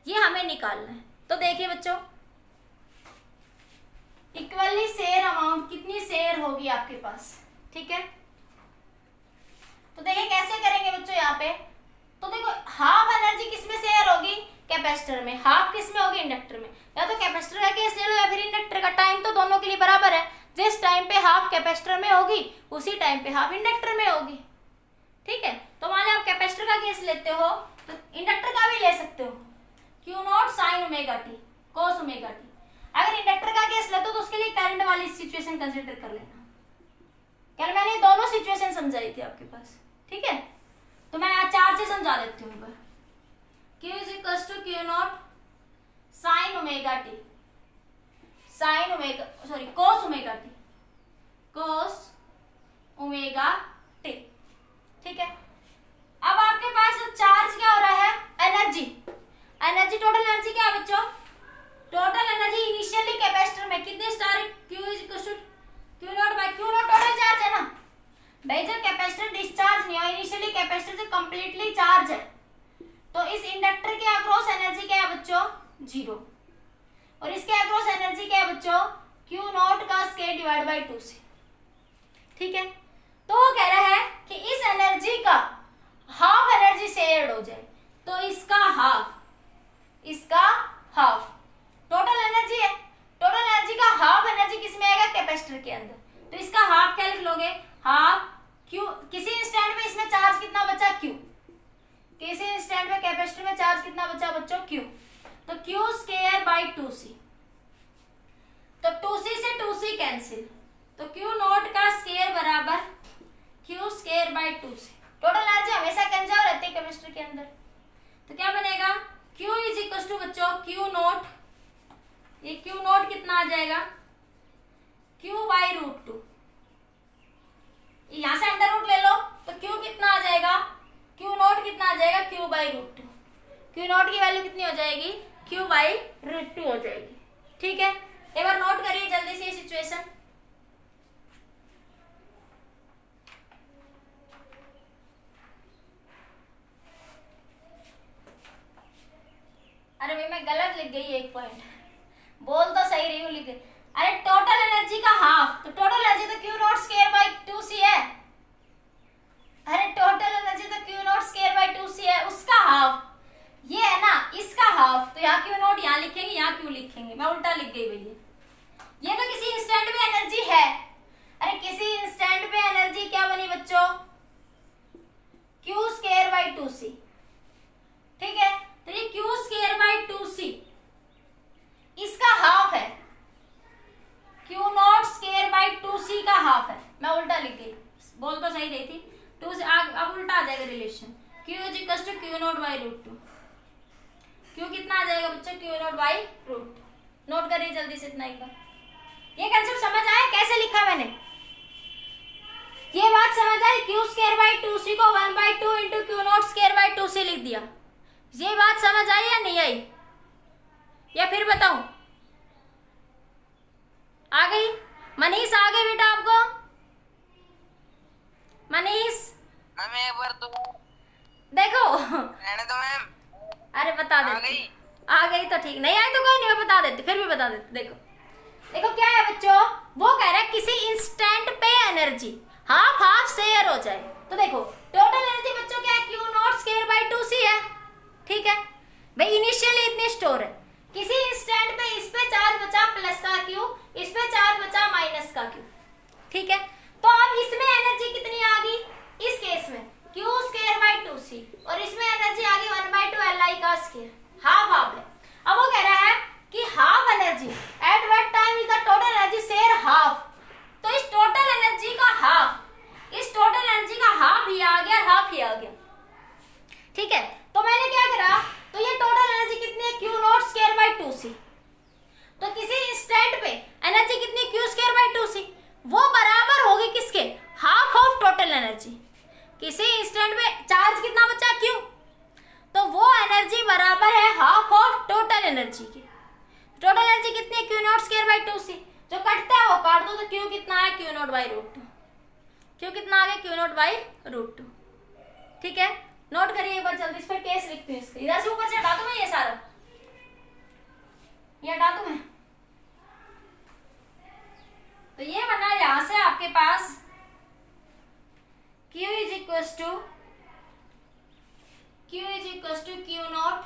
ये हमें निकालना है। तो देखिए बच्चों, इक्वली शेयर अमाउंट कितनी शेयर होगी आपके पास, ठीक है। तो देखिए कैसे करेंगे बच्चों यहाँ पे, तो देखो हाफ एनर्जी किसमें शेयर होगी, कैपेसिटर में, हाफ किसमें होगी, इंडक्टर में। या तो कैपेसिटर का केस ले लो या फिर इंडक्टर का, टाइम तो दोनों के लिए बराबर है। जिस टाइम पे हाफ कैपेसिटर में होगी उसी टाइम पे हाफ इंडक्टर में होगी, ठीक है। तो मान लो आप कैपेसिटर का केस लेते हो तो इंडक्टर का भी ले सकते हो, Q naught sine omega T cos omega T. अगर इंडक्टर का केस लेते हो तो उसके लिए करंट वाली सिचुएशन कंसीडर कर लेना। कल मैंने दोनों सिचुएशन समझाई थी आपके पास, ठीक है। तो मैं आज 4 से समझा देती हूँ। Q is equal to Q naught sine omega T, sine omega sorry cos omega T, cos omega T, ठीक है। अब आपके पास चार्ज क्या हो रहा है, एनर्जी, एनर्जी टोटल एनर्जी क्या है बच्चों, टोटल एनर्जी इनिशियली कैपेसिटर में कितने स्टार, Q is equal to Q naught by Q naught total charge है ना भाई। जब कैपेसिटर डिस्चार्ज नहीं हुआ, इनिशियली कैपेसिटर से कंप्लीटली चार्ज है, तो इस इंडक्टर के अक्रॉस एनर्जी क्या है बच्चों, 0, और इसके अक्रॉस एनर्जी क्या है बच्चों, क्यू नॉट का स्क्वायर डिवाइड बाय 2 से, ठीक है। तो वो कह रहा है कि इस एनर्जी का हाफ एनर्जी शेयर्ड हो जाए, तो इसका हाफ, इसका हाफ टोटल एनर्जी है, टोटल एनर्जी का हाफ एनर्जी किसमें आएगा, कैपेसिटर के अंदर। तो इसका हाफ क्या लिख लोगे, हाफ क्यू, किसी इंस्टेंट में इसमें चार्ज कितना बचा, क्यू, किसी इंस्टेंट में कैपेसिटर में चार्ज कितना बचा बच्चों, क्यू, तो क्यू स्क्वायर बाई 2c, तो 2c से 2c कैंसिल, तो क्यू नॉट का स्क्वायर बराबर Q square by 2c। Total energy हमेशा कंजर्व रहती है कैपेसिटर के अंदर, तो क्या बनेगा, Q इज इक्वल टू बच्चों क्यू नॉट, ये क्यू नॉट कितना आ जाएगा, Q बाई √2, यहां से अंडर रूट ले लो तो Q कितना आ जाएगा, Q नॉट कितना आ जाएगा, Q बाई √2। Q नॉट की वैल्यू कितनी हो जाएगी, Q बाई √2 हो जाएगी, ठीक है। एक बार नोट करिए जल्दी से ये सिचुएशन। लिख गई 1 पॉइंट, बोल तो सही रही हूँ, लिख गई। अरे टोटल एनर्जी का हाफ, तो टोटल एनर्जी तो Q not square by 2c है। अरे टोटल एनर्जी तो Q not square by 2c है, उसका हाफ ये है ना, इसका हाफ। तो यहाँ क्यू नॉट यहाँ लिखेंगे, यहाँ क्यू लिखेंगे, मैं उल्टा लिख गई भैया। ये तो किसी इंस्टेंट पे एनर्जी है। अरे किसी इंस्टेंट पे एनर्जी क्या बनी बच्चों, क्यू स्क्वायर बाई 2c, ठीक है। तो ये क्यू स्क्वायर बाई 2c इसका हाफ है, Q not square by 2c का हाफ है। मैं उल्टा लिख गई, बोल तो सही रही थी, 2 से अब उल्टा आ जाएगा relation, q is equal to Q naught by root 2। Q कितना आ जाएगा बच्चों, Q naught by root 2। Note करिए जल्दी से इतना एक बार। ये कंसेप्ट समझ आया कैसे लिखा मैंने, ये बात समझ आई। क्यू स्क्वायर बाई 2c को 1/2 into Q not square by 2c लिख दिया। ये बात समझ आई या नहीं आई, या फिर बताऊं? आ गई मनीष, आ गई बेटा आपको? मनीष मैम एक बार तो देखो, रहने दो मैम। अरे बता देती, आ गई तो ठीक, नहीं आई तो कोई नहीं, मैं बता देती, फिर भी बता देती। देखो देखो क्या है बच्चों, वो कह रहा है किसी इंस्टेंट पे एनर्जी हाफ हाफ शेयर हो जाए। तो देखो टोटल एनर्जी बच्चों क्या है, Q not square by 2c है, ठीक है भाई। इनिशियली इतनी स्टोर है, किसी इंस्टेंट पे इस पे चार्ज बचा प्लस का क्यू, इस पे चार्ज बचा माइनस का क्यू, ठीक है। तो अब इसमें एनर्जी कितनी आ गई, इस केस में क्यू स्क्वायर बाई 2c, और इसमें एनर्जी आ गई 1/2 li का स्क्वायर, हाफ हाफ है। अब वो कह रहा है कि half energy at what time is the total energy share half. तो इस टोटल एनर्जी का हाफ, इस टोटल एनर्जी का हाफ ही आ गया, हाफ ही आ गया, ठीक है। तो मैंने क्या करा, तो ये टोटल एनर्जी कितनी है, Q not square by 2c। तो किसी इंस्टेंट पे एनर्जी कितनी, क्यू स्क्वायर बाई 2c, वो बराबर होगी किसके, हाफ ऑफ टोटल एनर्जी। किसी इंस्टेंट में चार्ज कितना बचा, क्यू, तो वो एनर्जी बराबर है हाफ ऑफ टोटल एनर्जी की। टोटल एनर्जी कितनी है, Q not square by 2c, जो कटता है वो काट दो, तो क्यू कितना है, Q naught by root 2। Q कितना आ गया, क्यू नॉट बाई रूट 2, ठीक है। नोट करिए एक बार जल्दी, इस पर केस लिखती हूँ इसका, इधर से ऊपर से हटा दूं मैं ये सारा, ये हटा दूं मैं। तो ये बना यहां से आपके पास Q is equal to Q naught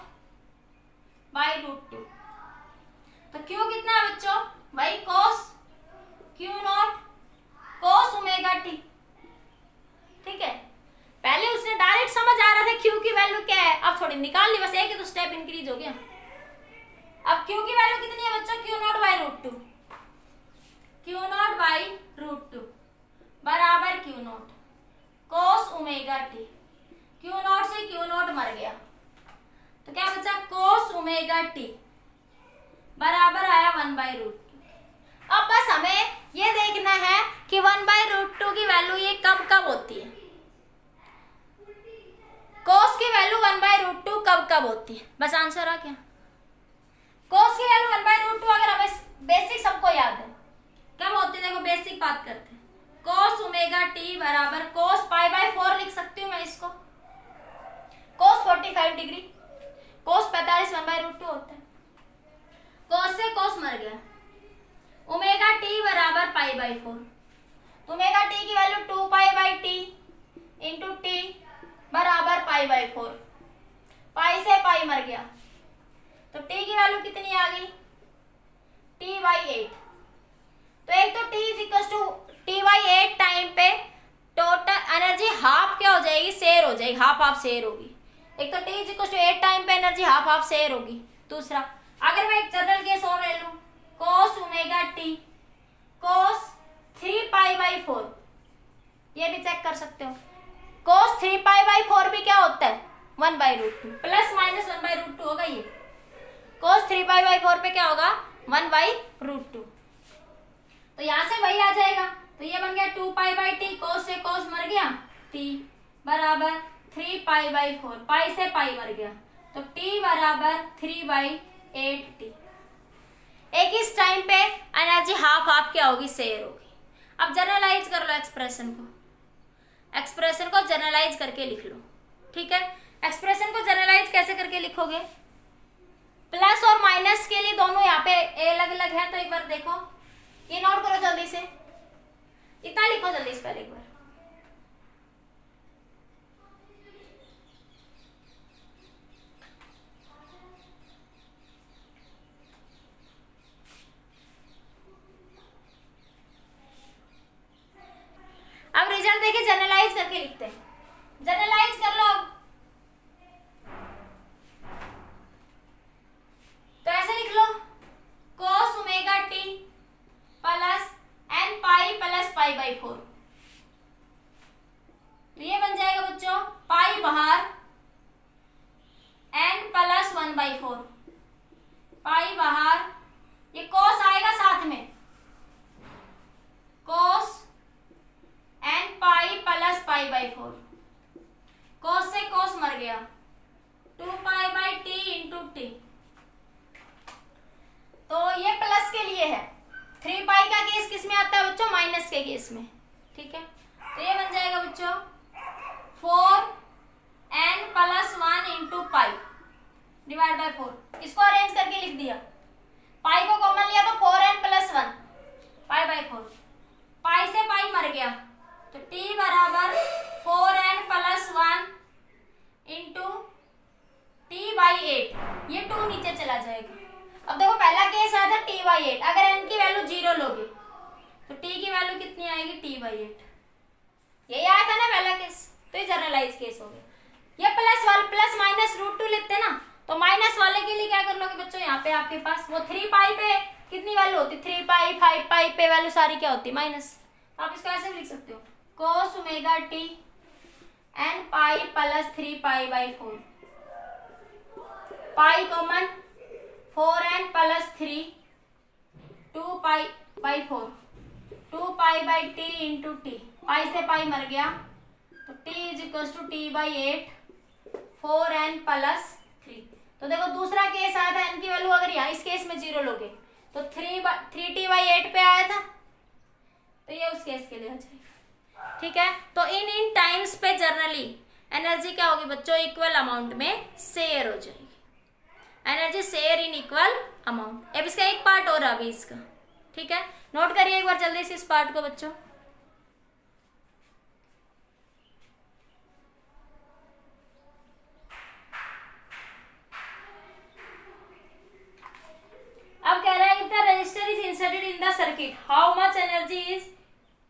by root 2। तो Q कितना है बच्चों भाई, cos Q naught cos omega t, ठीक है। पहले उसने डायरेक्ट समझ आ रहा था Q की वैल्यू क्या है, अब थोड़ी निकाल ली, बस एक ही तो स्टेप इंक्रीज हो गया। अब Q की वैल्यू कितनी है बच्चों, Q naught by root 2, Q naught by root 2 बराबर Q naught cos omega t। Q naught से क्यू नॉट मर गया, तो क्या बचा, cos ओमेगा t बराबर आया 1/√2। अब बस हमें ये देखना है कि 1/√2 की वैल्यू ये कब कब होती है, cos की वैल्यू 1/√2 कब कब होती है, बस आंसर आ गया। cos की वैल्यू 1/√2 अगर हमें बेसिक सबको याद है कब होती है, देखो बेसिक बात करते हैं, cos ओमेगा t बराबर cos π/4 लिख सकती हूँ मैं इसको, cos 45 डिग्री, cos 45 1/√2 होता है। cos से cos मर गया, ओमेगा t बराबर π/4, ओमेगा t की वैल्यू 2π/t इंटू t बराबर π/4, पाई से पाई मर गया, तो t की वैल्यू कितनी आ गई, t/8। तो एक तो t is equal to t/8 time पे टोटल एनर्जी हाफ क्या हो जाएगी, शेयर हो जाएगी, हाफ हाफ शेयर होगी। एक तो t is equal to 8 time पे एनर्जी हाफ हाफ शेयर होगी। दूसरा अगर मैं एक जनरल केस और ले लूं, cos ओमेगा t cos 3π/4, ये भी चेक कर सकते हो, cos 3π/4 भी क्या होता है 1/√2, प्लस माइनस 1/√2 होगा। ये cos 3π/4 पे क्या होगा 1/√2, तो यहां से वही आ जाएगा। तो ये बन गया 2π/t, cos से cos मर गया, t बराबर 3π/4, पाई से पाई मर गया, तो t बराबर 3/8t। एक इस टाइम पे एनर्जी हाफ हाफ क्या होगी, शेयर होगी। अब जनरलाइज कर लो एक्सप्रेशन को जनरलाइज करके लिख लो, ठीक है। एक्सप्रेशन को जनरलाइज कैसे करके लिखोगे, प्लस और माइनस के लिए दोनों यहाँ पे अलग अलग है, तो एक बार देखो, ये नोट करो जल्दी से, इतना लिखो जल्दी से पहले एक बार। अब रिजल्ट देखिए, जनरलाइज करके लिखते हैं, जनरलाइज कर लो। तो ऐसे लिख लो, cos omega T plus n pi plus pi by 4। तो ये बन जाएगा बच्चों पाई बाहर n प्लस 1/4, पाई बाहर, ये cos आएगा साथ में, cos n pi plus pi by 4, cos से cos मर गया, 2 pi by T into T. तो ये प्लस के लिए है, 3 पाई का केस किस में आता है बच्चों, माइनस के केस में, ठीक है। तो ये बन जाएगा बच्चों 4n plus 1 into pi divide by 4। इसको अरेंज करके लिख दिया, पाई को कॉमन लिया तो 4n प्लस 1 पाई बाई 4, पाई से पाई मर गया, तो t बराबर 4n plus 1 into T by 8, ये 2 नीचे चला जाएगा। अब देखो पहला केस आया था t बाई 8, अगर n की वैल्यू 0 लोगे तो t की वैल्यू कितनी आएगी, t बाई 8, यही आया था ना पहला केस, तो ये जनरलाइज केस हो गया। ये प्लस वाला प्लस माइनस √2 लिखते ना, तो माइनस वाले के लिए क्या कर लोगे बच्चों, यहाँ पे आपके पास वो 3 पाई पे कितनी वैल्यू होती, 3 पाई 5 पाई पे वैल्यू सारी क्या होती, माइनस। आप इसको ऐसे भी लिख सकते हो, cos omega T n pi plus 3 pi by 4, pi common 4n plus 3 2 pi by 4, 2 pi by T into T, pi से पाई मर गया, तो t is equal to T by 8 4n plus 3। तो देखो दूसरा केस आया था, n की वैल्यू अगर यहाँ इस केस में 0 लोगे तो 3t बाई 8 पे आया था, तो ये उस केस के लिए आ जाएगा, ठीक है। तो इन टाइम्स पे जनरली एनर्जी क्या होगी बच्चों, इक्वल अमाउंट में शेयर हो जाएगी, energy share in equal amount. अब इसका एक पार्ट और अभी इसका, ठीक है, नोट करिए एक बार जल्दी से इस पार्ट को बच्चों। अब कह रहा है if the register is inserted in the circuit how much energy is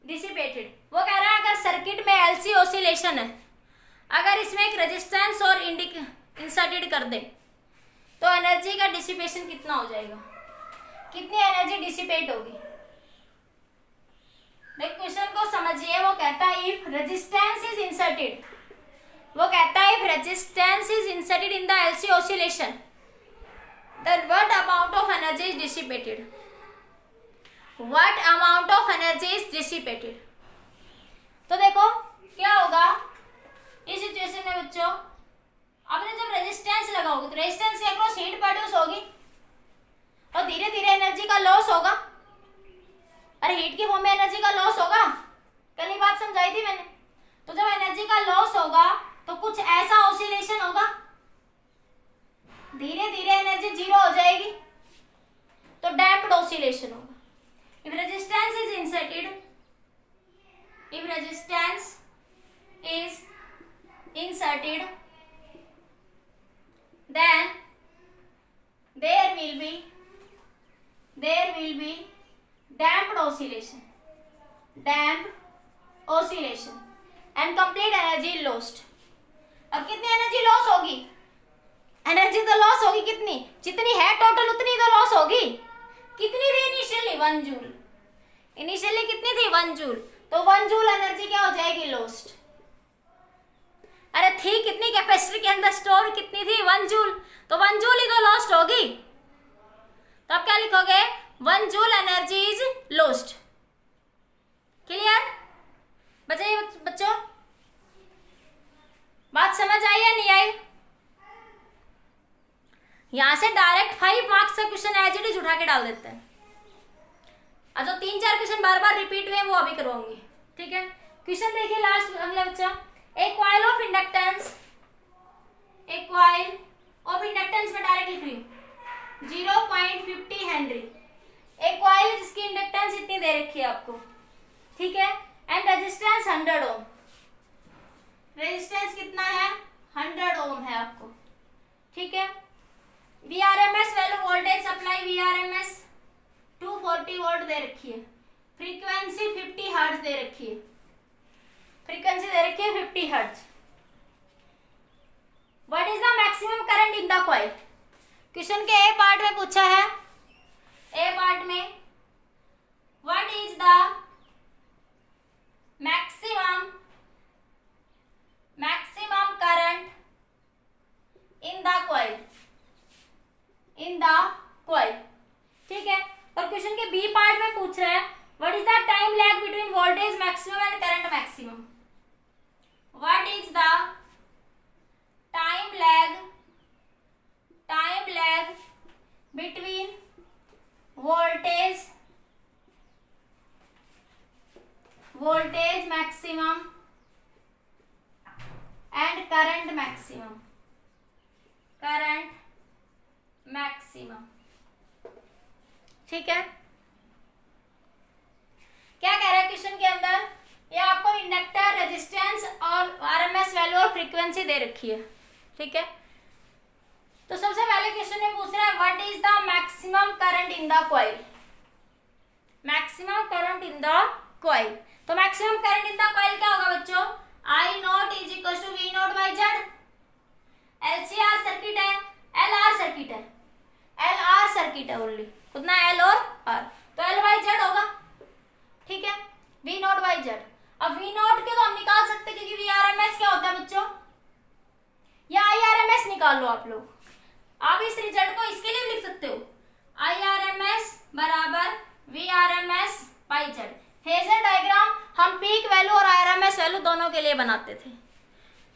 dissipated. वो कह रहा है अगर सर्किट में एलसी ऑसिलेशन है, अगर इसमें एक रेजिस्टेंस और इंसर्टेड कर दे तो एनर्जी का डिसिपेशन कितना हो जाएगा, कितनी एनर्जी डिसिपेट होगी। देख क्वेश्चन को समझिए, वो कहता है इफ रेजिस्टेंस इज इंसर्टेड, वो कहता है if resistance is inserted in the LC oscillation then what amount of energy is dissipated, what amount of energy is dissipated। तो देखो क्या होगा इस सिचुएशन में बच्चों, आपने जब रेजिस्टेंस लगाओगे तो रेजिस्टेंस के अक्रॉस हीट प्रोड्यूस होगी और धीरे धीरे एनर्जी का लॉस होगा। अरे हीट की फॉर्म में एनर्जी का लॉस होगा, कल ही बात समझाई थी मैंने। तो जब एनर्जी का लॉस होगा तो कुछ ऐसा ऑसिलेशन होगा, धीरे धीरे एनर्जी 0 हो जाएगी, तो डैम्प्ड ऑसिलेशन होगा। If resistance is inserted, if resistance is inserted then there will be damped oscillation and complete energy lost। अब कितनी एनर्जी लॉस होगी, एनर्जी तो लॉस होगी कितनी, जितनी है टोटल उतनी तो लॉस होगी। कितनी थी इनिशियली 1 जूल, इनिशियली कितनी थी 1 जूल, तो 1 जूल एनर्जी क्या हो जाएगी लोस्ट। अरे थी कितनी कैपेसिटी के अंदर स्टोर, कितनी थी 1 जूल, तो 1 जूल ही तो लॉस्ट होगी। तो आप क्या लिखोगे, 1 joule energy is lost. Clear बच्चे, बच्चों बात समझ आई या नहीं आई। यहां से डायरेक्ट 5 मार्क्स का क्वेश्चन एज इट इज उठा के डाल देते हैं, और जो 3-4 क्वेश्चन बार बार रिपीट हुए वो अभी करवाऊंगी, ठीक है। क्वेश्चन देखिए लास्ट अगला बच्चा, एक कॉइल ऑफ इंडक्टेंस, एक कॉइल ऑफ इंडक्टेंस में डायरेक्ट लिख रही हूं, 0.50 हेनरी। एक कॉइल है जिसकी इंडक्टेंस इतनी दे रखी है आपको, ठीक है, एंड रेजिस्टेंस 100 ओम। रेजिस्टेंस कितना है? 100 ओम है आपको, ठीक है। VRMS value voltage supply VRMS 240 volt दे रखी है। फ्रीक्वेंसी 50 हर्ट्ज दे रखी है, फ्रीक्वेंसी दे रखी है 50 hertz. What is the maximum current in the coil? Question के ए पार्ट में पूछा है, ए पार्ट में what is the maximum current in the coil, in the coil, ठीक है। और क्वेश्चन के बी पार्ट में पूछ रहा है what is the time lag between voltage maximum and current maximum. What is the time lag between voltage maximum and current maximum, ठीक है। क्या कह रहा है क्वेश्चन के अंदर? ये आपको इंडक्टर, रेजिस्टेंस और आरएमएस वैल्यू और फ्रीक्वेंसी दे रखी है, ठीक है। तो सबसे पहले क्वेश्चन में पूछ रहा है what is the maximum current in the coil. Maximum current in the coil, तो maximum current in the coil क्या होगा बच्चों? I naught is equal to V naught by Z. LCR circuit है, LR सर्किट है, LR circuit है only, कितना L और R, तो L बाई जेड होगा, ठीक है, वी नॉट बाई जेड। अब वी नॉट के तो हम निकाल सकते हैं क्योंकि VRMS क्या होता है बच्चों, या IRMS निकाल लो आप लोग। आप इस रिजल्ट को इसके लिए लिख सकते हो, IRMS बराबर VRMS by Z. Phasor diagram हम पीक वैल्यू और आरएमएस वैल्यू दोनों के लिए बनाते थे।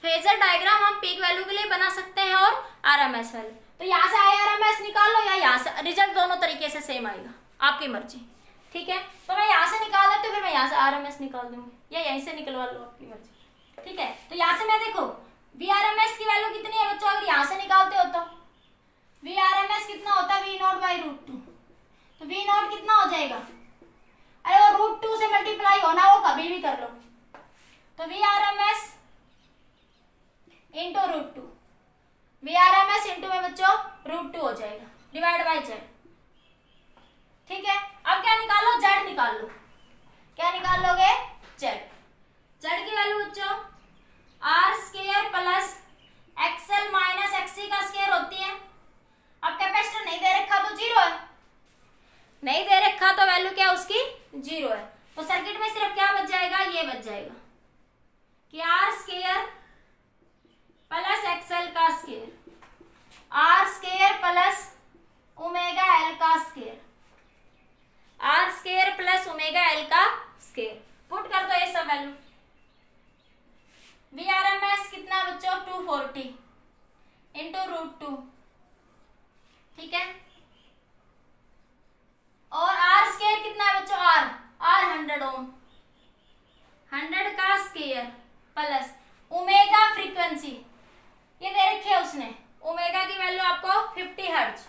फेजर डायग्राम हम पीक वैल्यू के लिए बना सकते हैं और आरएमएस वैल्यू। तो यहाँ से आरएमएस निकाल लो या यहाँ से, रिजल्ट दोनों तरीके से सेम आएगा, आपकी मर्जी, ठीक है। तो मैं यहाँ से निकाल देती हूँ, फिर मैं यहाँ से आरएमएस निकाल दूंगी, या यहीं से निकलवा लो, आपकी मर्जी, ठीक है। तो यहाँ से मैं देखो VRMS की वैल्यू कितनी है बच्चों, अगर यहाँ से निकालते हो तो VRMS कितना होता है? V naught by root 2। तो वी नॉट कितना हो जाएगा? अरे वो रूट 2 से मल्टीप्लाई होना, वो कभी भी कर लो। तो VRMS into root 2, VRMS into में बच्चों रूट 2 हो जाएगा, डिवाइड बाई जेड, ठीक है। अब क्या निकालो? जेड निकाल लो। क्या निकाल लोगे? जेड। जेड की वैल्यू बच्चों R square plus XL minus XC का स्क्वायर होती है। अब कैपेसिटर नहीं दे रखा तो जीरो है, नहीं दे रखा तो वैल्यू क्या उसकी? जीरो है। तो सर्किट में सिर्फ क्या बच जाएगा? ये बच जाएगा कि आर स्क्वायर प्लस एक्सएल का square, R square plus omega L का square, R square plus omega L का स्क्वायर। पुट कर दो ये सब वैल्यू। VRMS कितना बच्चों? 240 इंटू रूट 2, ठीक है। और आर स्क्वायर कितना है बच्चों? आर 100 ओम, 100 का स्क्वायर प्लस ओमेगा फ्रीक्वेंसी ये दे रखी है उसने, ओमेगा की वैल्यू आपको 50 हर्ट्ज,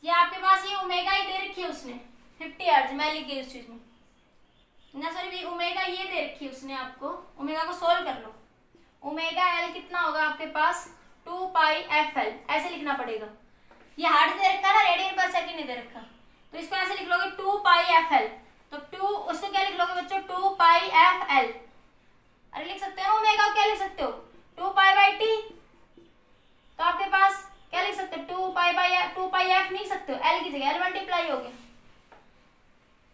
ये आपके पास ये ओमेगा ही दे रखी है उसने 50 हर्ट्ज, मैं लिखी उस चीज में ना, सॉरी ओमेगा ये दे रखी है उसने आपको। ओमेगा को सोल्व कर लो। ओमेगा एल कितना होगा आपके पास? 2 पाई FL, ऐसे लिखना पड़ेगा। ये हर्ट्ज दे रखा ना, रेडियन पर सेकंड नहीं दे रखा, तो इसको ऐसे लिख लोगे 2 पाई FL। तो 2 उसको क्या लिख लोगे बच्चों? 2 पाई FL। अरे लिख सकते हो ओमेगा को क्या लिख सकते हो? 2 पाई बाई टी। तो आपके पास क्या लिख सकते हो? 2 पाई F नहीं सकते हो, L की जगह L मल्टीप्लाई हो गया,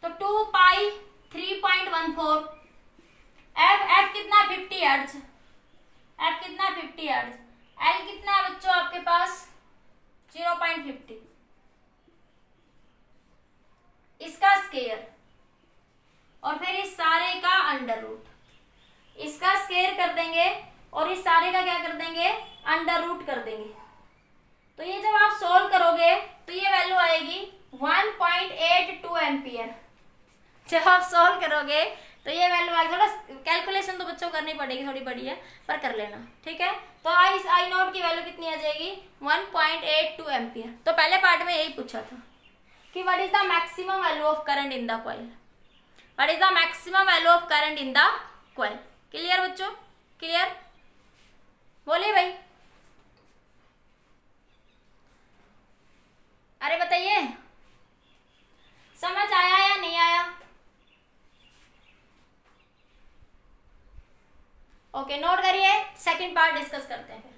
तो 2 पाई 3.14 F कितना? 50 हर्ट्ज। F कितना? 50 हर्ट्ज। L कितना है बच्चों आपके पास? 0.50। इसका स्क्वायर और फिर इस सारे का अंडर रूट, इसका स्क्वायर कर देंगे और इस सारे का क्या कर देंगे? अंडर रूट कर देंगे। तो ये जब आप सोल्व करोगे तो ये वैल्यू आएगी 1.82 एम्पियर। जब आप सोल्व करोगे तो ये वैल्यू आएगी। थोड़ा कैलकुलेशन तो बच्चों करनी पड़ेगी, थोड़ी बड़ी है पर कर लेना, ठीक है। तो आई नोट की वैल्यू कितनी आ जाएगी 1.82 एम्पियर। तो पहले पार्ट में यही पूछा था कि what is the maximum value of current in the coil, what is the maximum value of current in the coil. Clear बच्चों, क्लियर, बोलिए भाई, अरे बताइए समझ आया या नहीं आया। ओके नोट करिए, सेकंड पार्ट डिस्कस करते हैं, फिर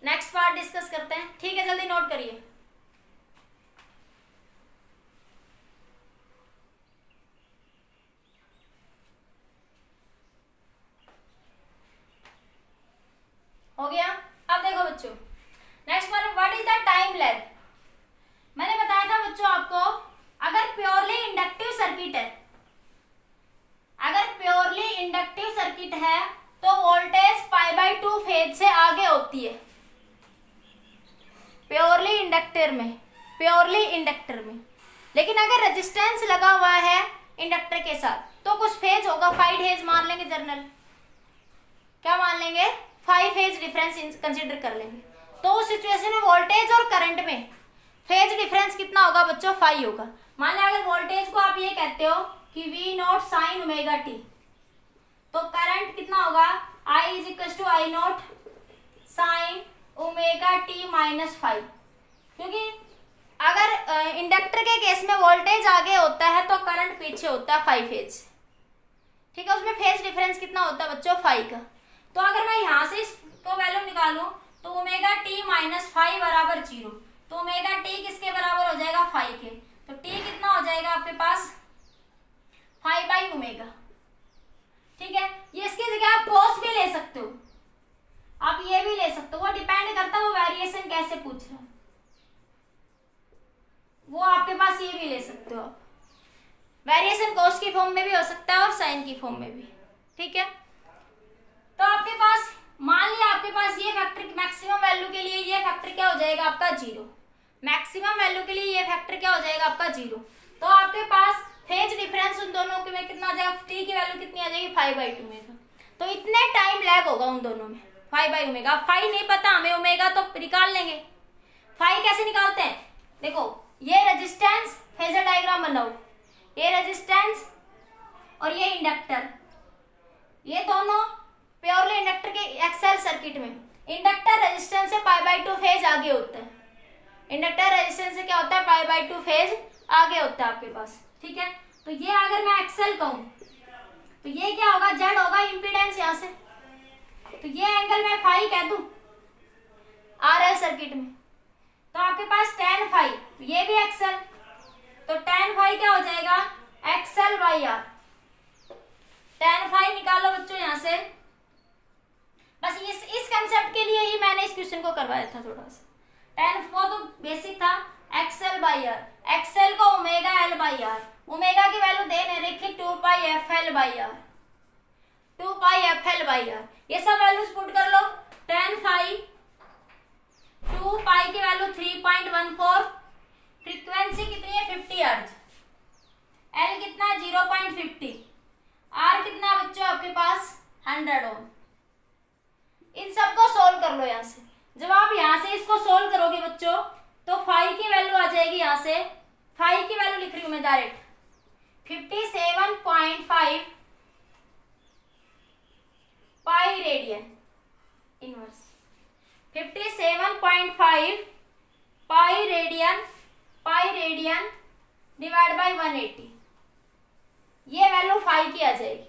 नेक्स्ट पार्ट डिस्कस करते हैं, ठीक है। जल्दी नोट करिए। हो गया। अब देखो बच्चों next one, what is the time lag. मैंने बताया था बच्चों आपको, अगर प्योरली इंडक्टिव सर्किट है, अगर प्योरली इंडक्टिव सर्किट है तो वोल्टेज π/2 फेज से आगे होती है प्योरली इंडक्टर में, प्योरली इंडक्टर में। लेकिन अगर रेजिस्टेंस लगा हुआ है इंडक्टर के साथ तो कुछ फेज होगा, 5 फेज मान लेंगे जनरल, क्या मान लेंगे 5 फेज डिफरेंस कंसीडर कर लेंगे। तो उस सिचुएशन में वोल्टेज और करंट में फेज डिफरेंस कितना होगा बच्चों 5 होगा। मान लिया अगर वोल्टेज को आप ये कहते हो कि V0 sin ओमेगा t, तो करंट कितना होगा I = I0 sin omega t -5। क्योंकि अगर इंडक्टर के केस में वोल्टेज आगे होता है तो करंट पीछे होता है 5 फेज, ठीक है। उसमें फेज डिफरेंस कितना होता है बच्चों 5 का। तो अगर मैं यहाँ से इसको वैल्यू निकालूं तो ओमेगा t -5 बराबर 0, तो ओमेगा t किसके बराबर हो जाएगा 5 के। तो t कितना हो जाएगा आपके पास 5/ओमेगा, ठीक है। ये इसकी जगह आप cos भी ले सकते हो, आप ये भी ले सकते हो, वो डिपेंड करता है वो वेरिएशन कैसे पूछ रहा है, वो आपके पास ये भी ले सकते हो आप। वेरिएशन cos की फॉर्म में भी हो सकता है और साइन की फॉर्म में भी, ठीक है। तो आपके पास मान लिया आपके पास ये फैक्टर मैक्सिमम वैल्यू के लिए ये फैक्टर क्या हो जाएगा आपका 0, मैक्सिमम वैल्यू के लिए ये फैक्टर क्या हो जाएगा आपका 0। तो आपके पास फेज डिफरेंस उन दोनों के में कितना आ जाएगा, t की वैल्यू कितनी आ जाएगी 5/2 ओमेगा। तो इतने टाइम लैग होगा उन दोनों में 5/ओमेगा। 5 नहीं पता हमें ओमेगा तो निकाल लेंगे। 5 कैसे निकालते हैं, देखो ये रेजिस्टेंस फेजर डायग्राम बनाओ, ये रेजिस्टेंस और ये इंडक्टर, ये दोनों प्योरली इंडक्टर के एक्सेल सर्किट में इंडक्टर रेजिस्टेंस से π/2 फेज आगे होता है, इंडक्टर रेजिस्टेंस से क्या होता है π/2 फेज आगे होता है आपके पास, ठीक है। तो ये अगर मैं एक्सेल कहूं तो ये क्या होगा जेड होगा इंपीडेंस यहाँ से, तो ये एंगल मैं फाई कह दूं आरएल सर्किट में, तो आपके पास tan फाई, तो ये भी एक्सेल, तो tan फाई क्या हो जाएगा XL/R। tan फाई निकालो बच्चों यहाँ से, बस इस कंसेप्ट के लिए ही मैंने इस क्वेश्चन को करवाया था थोड़ा सा। tan वो तो बेसिक था XL/R, XL को ओमेगा L/R, ओमेगा की वैल्यू देने रखी 2πfL/R, 2πfL/R, ये सब वैल्यूज पुट कर लो। tan फाई 2π की वैल्यू 3.14, फ्रीक्वेंसी कितनी है 50 हर्ट्ज, L कितना 0.50, R कितना बच्चों आपके पास 100 ओम। इन सबको सोल्व कर लो यहाँ से। जब आप यहाँ से इसको सोल्व करोगे बच्चों तो फाई की वैल्यू आ जाएगी, यहाँ से फाई की वैल्यू लिख रही हूं मैं direct 57.5 pi radian inverse, 57.5 pi radian divide by 180, ये वैल्यू फाई की आ जाएगी,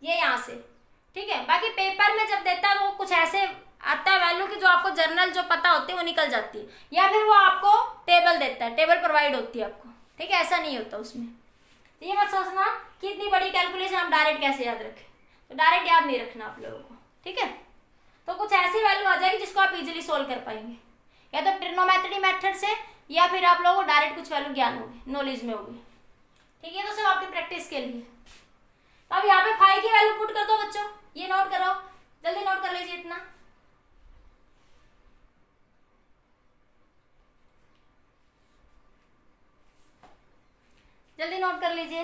ये यहाँ से, ठीक है। बाकी पेपर में जब देता है वो कुछ ऐसे आता है वैल्यू की जो आपको जर्नल जो पता होती है वो निकल जाती है, या फिर वो आपको टेबल देता है, टेबल प्रोवाइड होती है आपको, ठीक है। ऐसा नहीं होता उसमें, ये मत सोचना कि इतनी बड़ी कैलकुलेशन हम डायरेक्ट कैसे याद रखें, तो डायरेक्ट याद नहीं रखना आप लोगों को, ठीक है। तो कुछ ऐसी वैल्यू आ जाएगी जिसको आप इजीली सोल्व कर पाएंगे, या तो ट्रिग्नोमेट्री मेथड से, या फिर आप लोगों को डायरेक्ट कुछ वैल्यू ज्ञान होगी, नॉलेज में होगी, ठीक है। तो सब आपकी प्रैक्टिस के लिए। तो अब यहाँ पे फाई की वैल्यू पुट कर दो बच्चों, ये नोट करो, जल्दी नोट कर लीजिए, इतना जल्दी नोट कर लीजिए।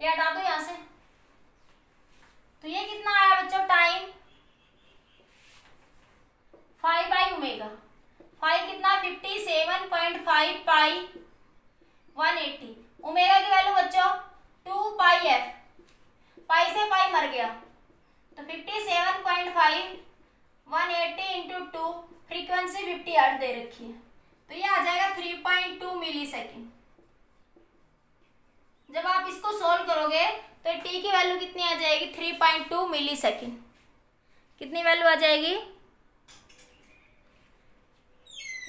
ये हटा दो यहां से, तो ये कितना आया बच्चों टाइम 5 बाई ओमेगा। 5 कितना 57.5 पाई 180। ओमेगा की वैल्यू बच्चों 2 पाई एफ, पाई से पाई मर गया तो 57.5 180 इंटू 2, फ्रीक्वेंसी 50 हर्ट्ज दे रखी है, तो ये आ जाएगा 3.2 मिली सेकेंड। जब आप इसको सोल्व करोगे तो टी की वैल्यू कितनी आ जाएगी 3.2 मिली सेकेंड। कितनी वैल्यू आ जाएगी?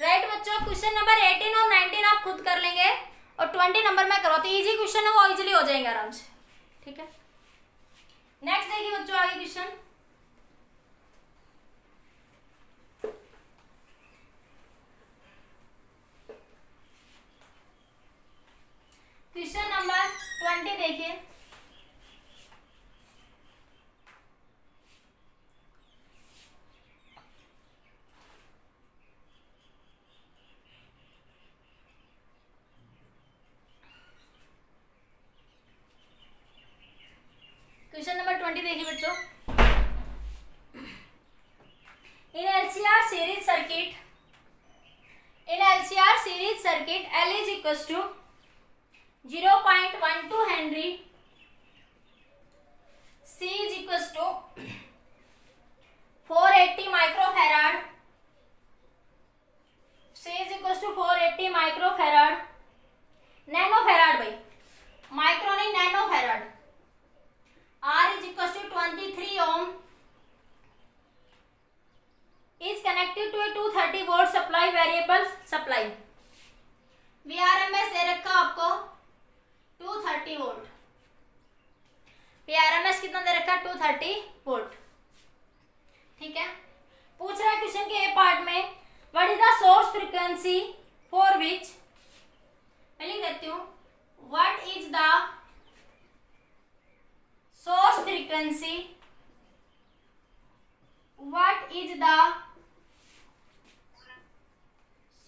राइट बच्चों, क्वेश्चन नंबर 18 और 19 आप खुद कर लेंगे और 20 नंबर में करो, तो इजी क्वेश्चन है वो इजीली हो जाएंगे आराम से। ठीक है, नेक्स्ट देखिए बच्चों आगे क्वेश्चन। क्वेश्चन नंबर 20 देखिए। क्वेश्चन नंबर 20 देखिए बच्चों। In LCR series circuit L is equals to 0.12 henry, C is equals to 480 microfarad, C is equals to 480 microfarad, nanofarad भाई, माइक्रो नहीं nanofarad, R is equals to 23 ohm, is connected to a 230 volt supply, variable supply। VRMS दे रखा आपको 230 volt, VRMS कितना दे रखा 230 volt. ठीक है, पूछ रहा है क्वेश्चन के ए पार्ट में what is the source frequency for which, मैं लिख देती हूँ, what is the source frequency, what is the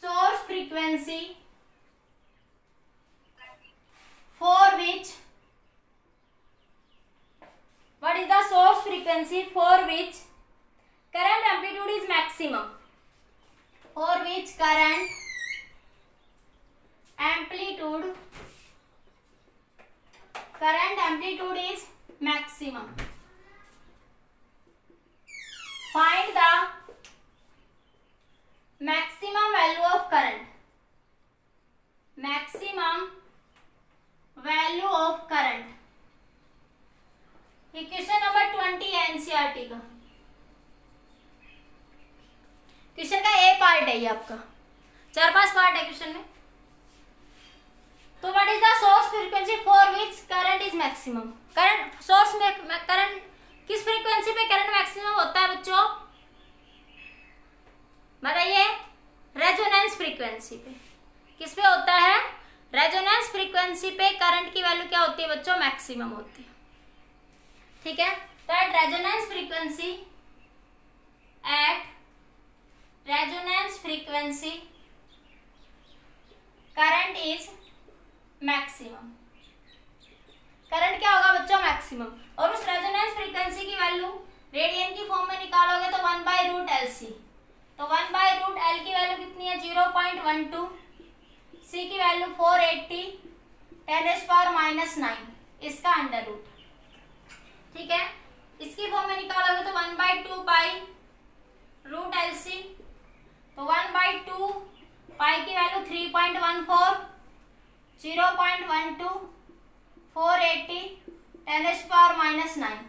source frequency for which, what is the source frequency for which current amplitude is maximum, for which current amplitude is maximum, find the maximum value of current, maximum value of current. ये question number 20 है NCERT का। Question का ए part है ये आपका, 4-5 part है question में। तो what is the source frequency for which current is maximum, current source में करंट किस फ्रीक्वेंसी पे करंट मैक्सिमम होता है बच्चों, बताइए? रेजोनेंस फ्रीक्वेंसी पे। किस पे होता है? रेजोनेंस फ्रीक्वेंसी पे करंट की वैल्यू क्या होती है बच्चों? मैक्सिमम होती है। ठीक है, तो eight resonance frequency current is maximum. Current क्या होगा बच्चों? मैक्सिमम। और उस रेजोनेंस फ्रीक्वेंसी की वैल्यू रेडियन की फॉर्म में निकालोगे तो 1/√LC, तो 1/√L की वैल्यू कितनी है? 0.12, C की वैल्यू 480 10⁻⁹ इसका अंडर रूट। ठीक है, इसकी फॉर्म में निकालोगे तो 1/2 पाई रूट LC, तो 1/2 पाई की वैल्यू 3.14, 0.12 480 10⁻⁹।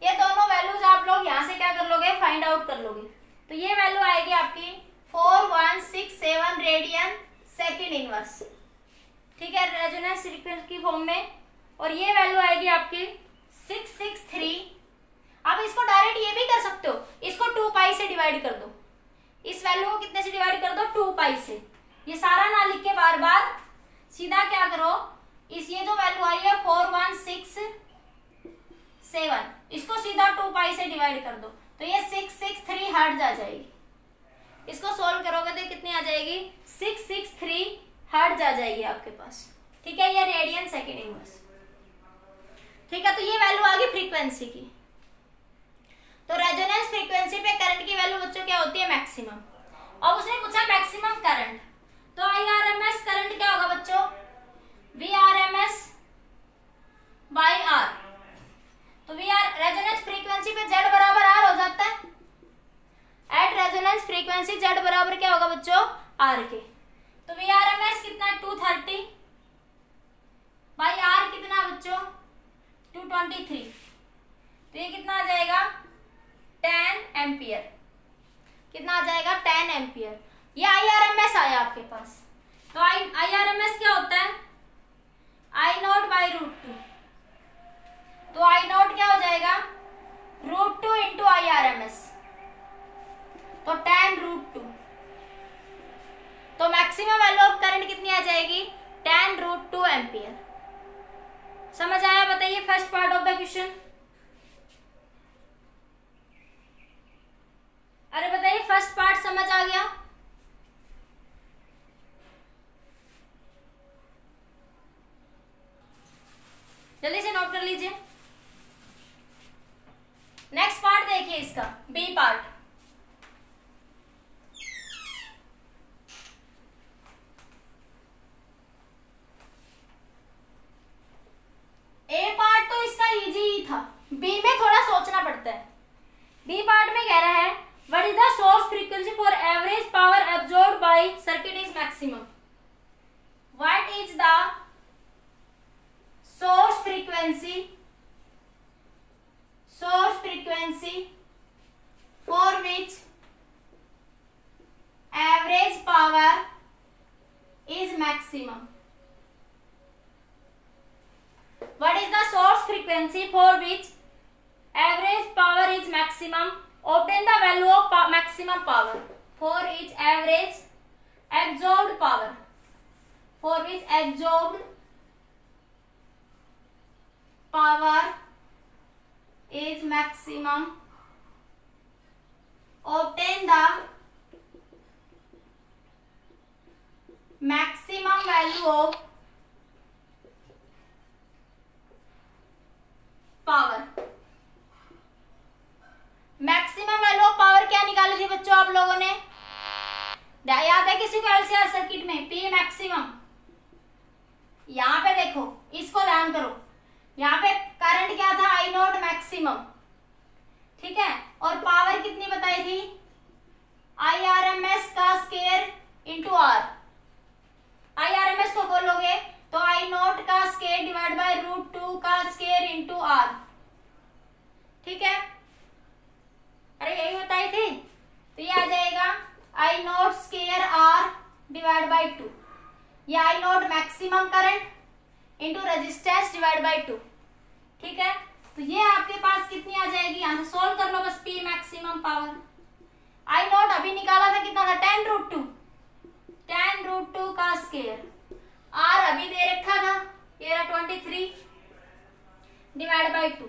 ये दोनों वैल्यूज आप लोग यहाँ से क्या कर लोगे? फाइंड आउट कर लोगे। तो ये वैल्यू आएगी आपकी 4167 रेडियन सेकेंड इनवर्स। ठीक है, रेजोनेंस फ्रीक्वेंसी की फॉर्म में। और ये वैल्यू आएगी आपकी 663। आप इसको डायरेक्ट ये भी कर सकते हो, इसको 2 पाई से डिवाइड कर दो। इस वैल्यू को कितने से डिवाइड कर दो? 2 पाई से। ये सारा ना लिख के बार बार सीधा क्या करो, इस ये जो वैल्यू आई है 4167, इसको सीधा 2 पाई से डिवाइड कर दो, तो ये 663 हर्ट्ज आ जाएगी। इसको सोल्व करोगे तो कितनी आ जाएगी? 663 हर्ट्ज आ जाएगी आपके पास। ठीक है, ये रेडियन सेकेंड इनवर्स। ठीक है, तो ये वैल्यू आ गई फ्रीक्वेंसी की। तो रेजोनेंस फ्रीक्वेंसी पे करंट की वैल्यू बच्चों क्या होती है? मैक्सिमम। और उसने पूछा मैक्सिमम करंट, तो IRMS करंट क्या होगा बच्चों? VRMS by R. तो रेजोनेंस फ्रीक्वेंसी पे Z बराबर R हो जाता है। एट रेजोनेंस फ्रीक्वेंसी Z बराबर क्या होगा बच्चों? R के। तो VRMS कितना है? 230 बाई R कितना बच्चों? 223। तो ये कितना आ जाएगा? 10 एम्पियर। कितना आ जाएगा? 10 एम्पियर। ये IRMS आया आपके पास। तो IRMS क्या होता है? I0 by √2। तो I0 क्या हो जाएगा? √2 इंटू IRMS, तो 10 √2। तो मैक्सिमम वैल्यू ऑफ करंट कितनी आ जाएगी? 10 √2 एम्पियर। समझ आया? बताइए first part of the question. अरे बताइए फर्स्ट पार्ट समझ आ गया? जल्दी से नोट कर लीजिए। नेक्स्ट पार्ट देखिए इसका, बी पार्ट। ए पार्ट तो इसका इजी ही था, बी में थोड़ा सोचना पड़ता है। बी पार्ट में कह रहा है what is the source frequency for average power absorbed bye circuit is maximum. What is the source frequency for which average power is maximum? What is the source frequency for which average power is maximum? Obtain the value of maximum power for each average absorbed power, for which absorbed power is maximum. Obtain the maximum value of power. Maximum value of power क्या निकाली थी बच्चों आप लोगों ने? याद है किसी को एलसीआर सर्किट में? P maximum. यहां पे देखो, इसको ध्यान करो, यहाँ पे करंट क्या था? I0 मैक्सिमम, ठीक है, और पावर कितनी बताई थी? IRMS का स्केयर इंटू R। IRMS को बोलोगे तो I0 का स्केयर डिवाइड बाय √2 का स्केयर इंटू R, ठीक है। अरे यही बताई थी, तो ये आ जाएगा I0 square R divide by 2। ये I0 maximum current into resistance divide by 2, ठीक है। तो ये आपके पास कितनी आ जाएगी? यहां से सोल्व कर लो बस। P मैक्सिमम पावर I0 अभी निकाला था, कितना था? 10 √2 का स्केयर, R अभी दे रखा था, ये रहा 23 डिवाइड बाय 2।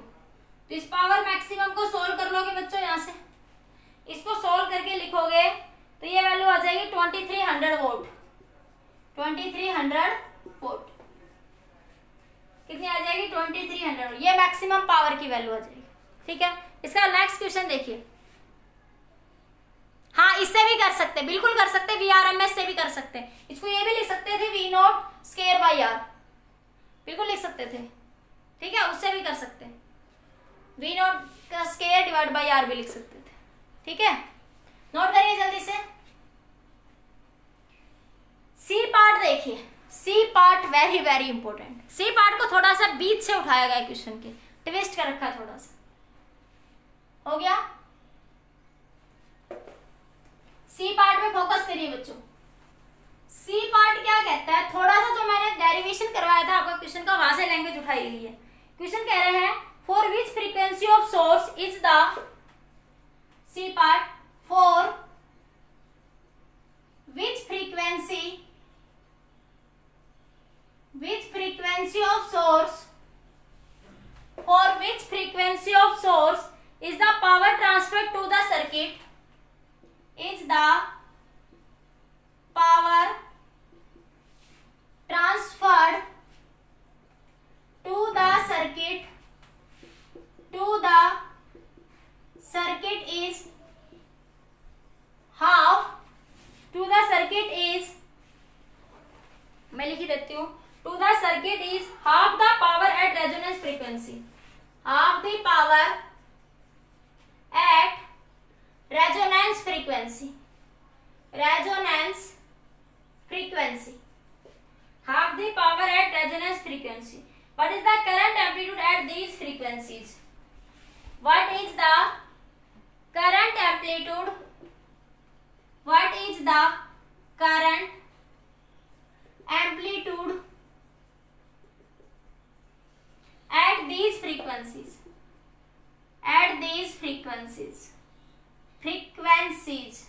तो इस पावर मैक्सिमम को सोल्व कर लोगे बच्चों, यहां से इसको सोल्व करके लिखोगे तो ये वैल्यू आ जाएगी 2300 वोल्ट। 2300 वोल्ट कितनी आ जाएगी? 2300। ये मैक्सिमम पावर की वैल्यू आ जाएगी, ठीक है। इसका नेक्स्ट क्वेश्चन देखिए। हाँ, इससे भी कर सकते, बिल्कुल कर सकते, VRMS से भी कर सकते। इसको ये भी लिख सकते थे V0 स्केयर बाई R, बिल्कुल लिख सकते थे, ठीक है, उससे भी कर सकते। V0 का स्केयर डिवाइड बाई R भी लिख सकते थे, ठीक है। नोट करिए जल्दी से। सी पार्ट देखिए, C part very very important. C part को थोड़ा सा बीच से उठाया गया क्वेश्चन के, ट्विस्ट कर रखा थोड़ा सा, हो गया। सी पार्ट में फोकस करिए बच्चों। सी पार्ट क्या कहता है? थोड़ा सा जो मैंने डेरिवेशन करवाया था आपका क्वेश्चन का, वहां से लैंग्वेज उठाई गई है। क्वेश्चन कह रहे हैं for which frequency of source is the C part, for which frequency of source, for which frequency of source is the power transferred to the circuit, is the power transferred to the circuit to the circuit is half the power at resonance frequency. Half the power at resonance frequency. Resonance frequency. Half the power at resonance frequency. What is the current amplitude at these frequencies? What is the current amplitude? What is the current amplitude at these frequencies? At these frequencies. Frequencies.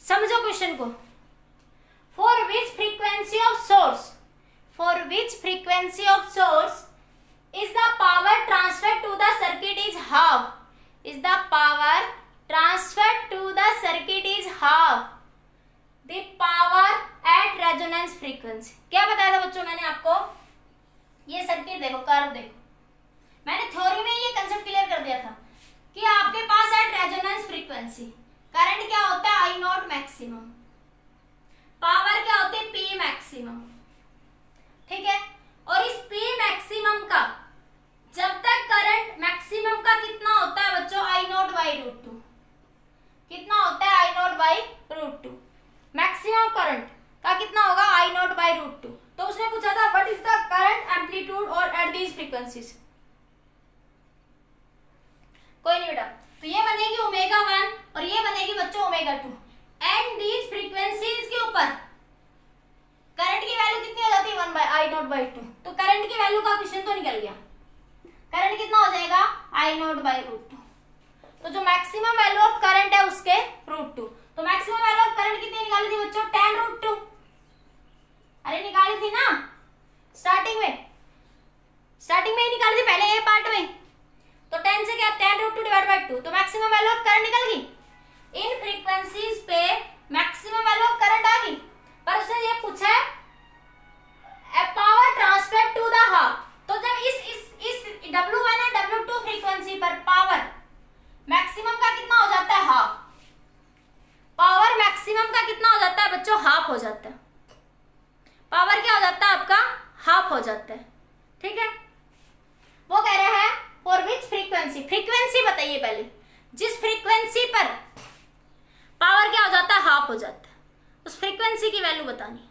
समझो question को. For which frequency of source? For which frequency of source is the power transferred to the circuit is half? Is the power transferred to the circuit is half the power at resonance frequency. क्या बताया था बच्चों मैंने आपको? ये circuit देखो, curve देखो. मैंने थ्योरी में ये कंसेप्ट क्लियर कर दिया था कि आपके पास एट रेजोनेंस फ्रीक्वेंसी करंट क्या होता है? I not maximum. पावर क्या होती है? P maximum. ठीक है. और इस पी मैक्सिमम का जब तक करंट मैक्सिमम का कितना होता है बच्चों? I naught by root two. कितना होता है? I naught by root two. Maximum current का कितना होगा? I naught by root two. तो उसने पूछा था what is the current amplitude और एट दीज फ्रीक्वेंसीज. कोई नहीं बेटा. तो ये बनेगी ओमेगा 1 और ये बनेगी बच्चों ओमेगा 2. एंड दीज फ्रीक्वेंसीज के ऊपर करंट की वैल्यू कितनी हो जाती है? 1 बाई आई नॉट बाई 2. तो करंट की वैल्यू का क्वेश्चन तो निकल गया. करंट कितना हो जाएगा? आई नॉट बाई रूट टू. तो जो मैक्सिमम वैल्यू ऑफ करंट है उसके रूट टू. तो मैक्सिमम वैल्यू ऑफ करंट कितनी निकाली थी बच्चों? 10 रूट टू. अरे निकाली थी ना स्टार्टिंग में ही निकाली थी पहले ए पार्ट में. तो 10 से क्या? 10 रूट टू डिवाइड बाई 2. तो मैक्सिमम वैल्यू ऑफ करंट निकल गई. इन फ्रीक्वेंसीज पे मैक्सिमम वैल्यू ऑफ करंट आ गई. पर उसने ये पूछा है power transfer to the half. तो जब इस W1 और W2 फ्रीक्वेंसी पर पावर मैक्सिमम का कितना हो जाता है? हाफ. पावर मैक्सिमम का कितना हो जाता है बच्चों? हाफ हो जाता है. पावर क्या हो जाता है आपका? हाफ हो जाता है. ठीक है. वो कह रहे हैं फॉर विच फ्रीक्वेंसी. फ्रीक्वेंसी बताइए पहले. जिस फ्रीक्वेंसी पर पावर क्या हो जाता है? हाफ हो जाता है. उस फ्रीक्वेंसी की वैल्यू बतानी.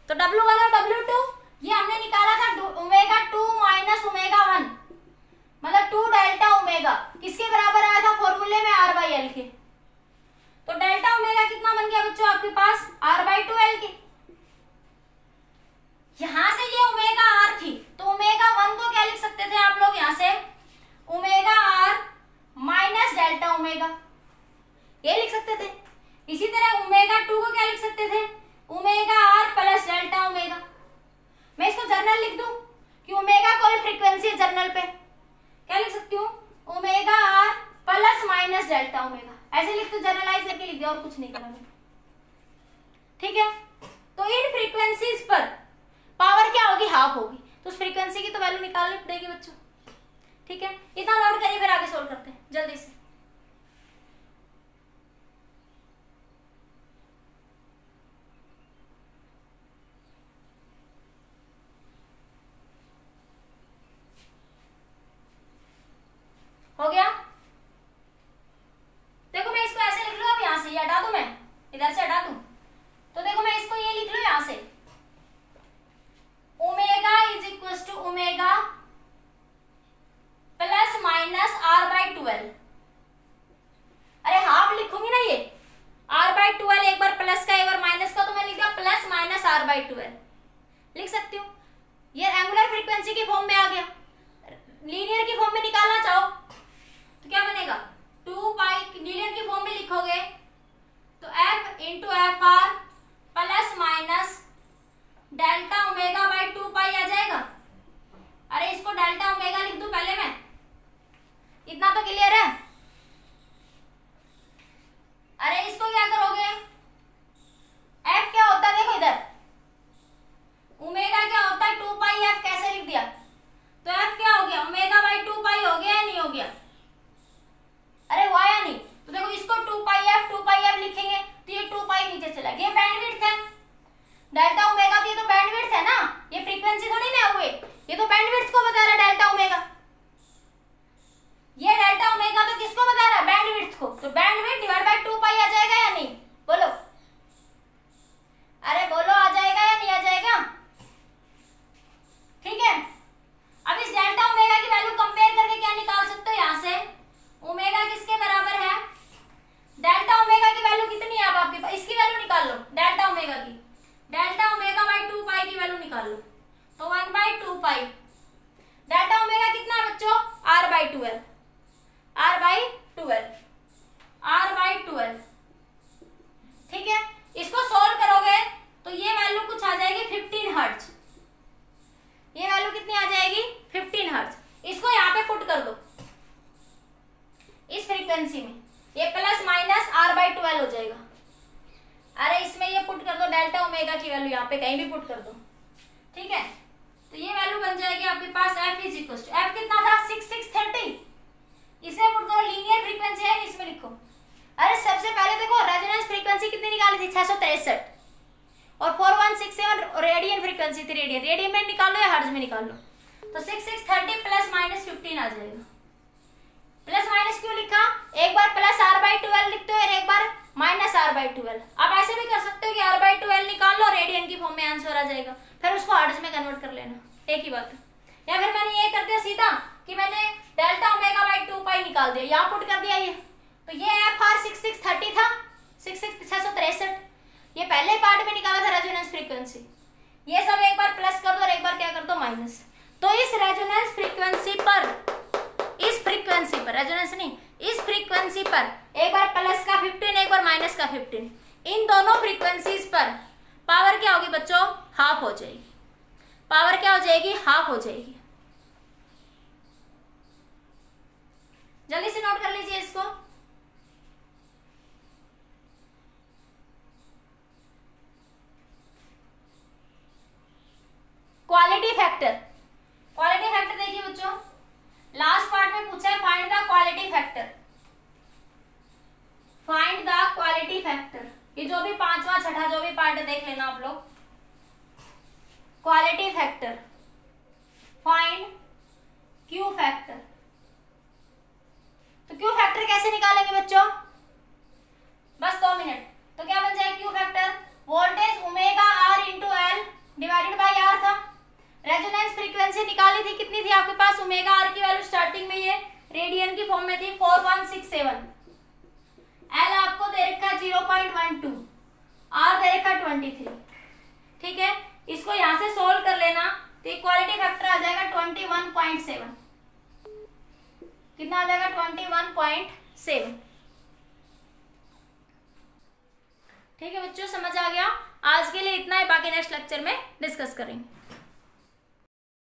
तो W1 और W2 ये हमने निकाला था ओमेगा 2 माइनस ओमेगा 1 मतलब 2 डेल्टा ओमेगा. किसके बराबर आया था फॉर्मूले में? R बाई एल के. तो डेल्टा ओमेगा कितना बन गया बच्चों आपके पास? R बाई 2L के. यहां से ये ओमेगा R थी तो ओमेगा 1 को क्या लिख सकते थे आप लोग? यहां से omega R minus delta omega ये लिख सकते थे. इसी तरह ओमेगा 2 को क्या लिख सकते थे? Omega R plus delta omega. मैं इसको जर्नल लिख दूं कि ओमेगा कोई फ्रीक्वेंसी है जर्नल पे. क्या लिख सकती हूँ? Omega R plus minus delta omega. ऐसे लिख दो, जनरलाइज करके लिख दिया और कुछ नहीं करना. ठीक है. तो इन फ्रीक्वेंसीज पर पावर क्या होगी? हाफ होगी. तो उस फ्रीक्वेंसी की तो वैल्यू निकालनी पड़ेगी बच्चों. ठीक है. इतना नोट करिए फिर आगे सोल्व करते हैं जल्दी से. हो गया. देखो मैं इसको ऐसे लिख लूं. अब यहां से ये हटा दूं, मैं इधर से हटा दूं. तो देखो मैं इसको ये लिख लूं यहां से omega is equal to omega plus minus R by 2L. अरे हाफ लिखूंगी ना ये R बाई 2L. एक बार प्लस का एक बार माइनस का. तो मैं लिख दिया plus minus R by 2L. लिख सकती हूँ. ये एंगुलर फ्रीक्वेंसी के फॉर्म में आ गया. लीनियर की फॉर्म में निकालना चाहो तो क्या बनेगा? 2 पाई. लीनियर की फॉर्म में लिखोगे तो F into F R plus minus delta omega by 2 पाई आ जाएगा. अरे इसको डेल्टा ओमेगा लिख दूं पहले मैं. इतना तो क्लियर है. अरे इसको क्या करोगे? F क्या होता है? देखो इधर ओमेगा क्या होता है? 2 पाई F. कैसे लिख दिया? तो F क्या हो गया? ओमेगा बाई 2 पाई हो गया या नहीं हो गया? अरे हुआ या नहीं? तो देखो इसको 2 पाई F लिखेंगे तो ये 2 पाई डेल्टा ओमेगा तो ये तो बैंडविड्थ है ना, ये फ्रीक्वेंसी थोड़ी ना हुए, ये तो बैंडविड्थ को बता रहा है डेल्टा ओमेगा। ये डेल्टा ओमेगा तो किसको बता रहा है? बैंडविड्थ को। तो बैंडविड्थ डिवाइड बाय 2 पाई आ जाएगा या नहीं? बोलो, अरे बोलो, आ जाएगा या नहीं आ जाएगा? ठीक है, अब इस डेल्टा ओमेगा की वैल्यू कंपेयर करके क्या निकाल सकते हो? यहां से ओमेगा किसके बराबर है? डेल्टा ओमेगा की वैल्यू कितनी है? अब आपके पास इसकी वैल्यू निकाल लो, डेल्टा ओमेगा की। डेल्टा ओमेगा बाय 2 पाई की वैल्यू निकाल लो, तो 1/2 पाई। डेल्टा ओमेगा कितना है बच्चों? r/12, r/12, r/12। ठीक है, इसको सोल्व करोगे तो ये वैल्यू कुछ आ जाएगी 15 हर्ट्ज। ये वैल्यू कितनी आ जाएगी? 15 हर्ट्ज। इसको यहाँ पे पुट कर दो इस फ्रीक्वेंसी में, ये प्लस माइनस r/12 हो जाएगा। अरे इसमें ये पुट कर दो डेल्टा ओमेगा की वैल्यू, यहाँ पे कहीं भी पुट कर दो। ठीक है, तो ये वैल्यू बन जाएगी आपके पास f is equal to, f कितना था? 6630। इसमें पुट करो, लीनियर फ्रीक्वेंसी है, इसमें लिखो। अरे सबसे पहले देखो रेजोनेंस फ्रीक्वेंसी कितनी निकाली थी? 663, और 4167 रेडियन फ्रीक्वेंसी थी। रेडियन में निकालो या हर्ट्ज में निकालो, तो 6630 प्लस माइनस 15 आ जाएगा। प्लस माइनस क्यों लिखा? एक बार प्लस r/12 लिखते हो और एक बार माइनस r/12। आप ऐसे भी कर सकते हो कि r/12 निकाल लो, रेडियन की फॉर्म में आंसर आ जाएगा, फिर उसको हर्ट्ज में कन्वर्ट कर लेना, एक ही बात है। या फिर मैंने ये कर दिया सीधा कि मैंने डेल्टा ओमेगा बाय 2 पाई निकाल दिया, यहाँ पुट कर दिया ये, तो ये FR 6630 था, 663। ये पहले पार्ट में निकाला था रेजोनेंस फ्रीक्वेंसी। ये सब एक बार प्लस कर दो और एक बार क्या कर दो? माइनस। तो इस रेजोनेंस फ्रीक्वेंसी पर, इस फ्रीक्वेंसी पर, रेजोनेंस नहीं, इस फ्रीक्वेंसी पर एक बार प्लस का 15, एक बार माइनस का 15, इन दोनों फ्रीक्वेंसीज पर पावर क्या होगी बच्चों? हाफ हो जाएगी। पावर क्या हो जाएगी? हाफ हो जाएगी। जल्दी से नोट कर लीजिए इसको। क्वालिटी फैक्टर, क्वालिटी फैक्टर देखिए बच्चों, लास्ट पार्ट में पूछा है find the quality factor. Find the quality factor, ये जो भी 5वां 6ठा जो भी पार्ट है देख लेना आप लोग। Quality factor, find Q factor. तो क्यू फैक्टर कैसे निकालेंगे बच्चों? बस 2 मिनट। तो क्या बन जाएगा Q factor? Voltage omega r into L divided by R था। रेजोनेंस फ्रीक्वेंसी निकाली थी, कितनी थी आपके पास? ओमेगा r की वैल्यू स्टार्टिंग में ये रेडियन की फॉर्म में थी 4167। एल आपको दे रखा 0.12, r दे रखा 23। ठीक है, इसको यहां से सोल्व कर लेना, तो इक्वालिटी फैक्टर आ जाएगा 21.7। कितना आ जाएगा? 21.7। ठीक है बच्चों, समझ आ गया? आज के लिए इतना है, बाकी नेक्स्ट लेक्चर में डिस्कस करेंगे।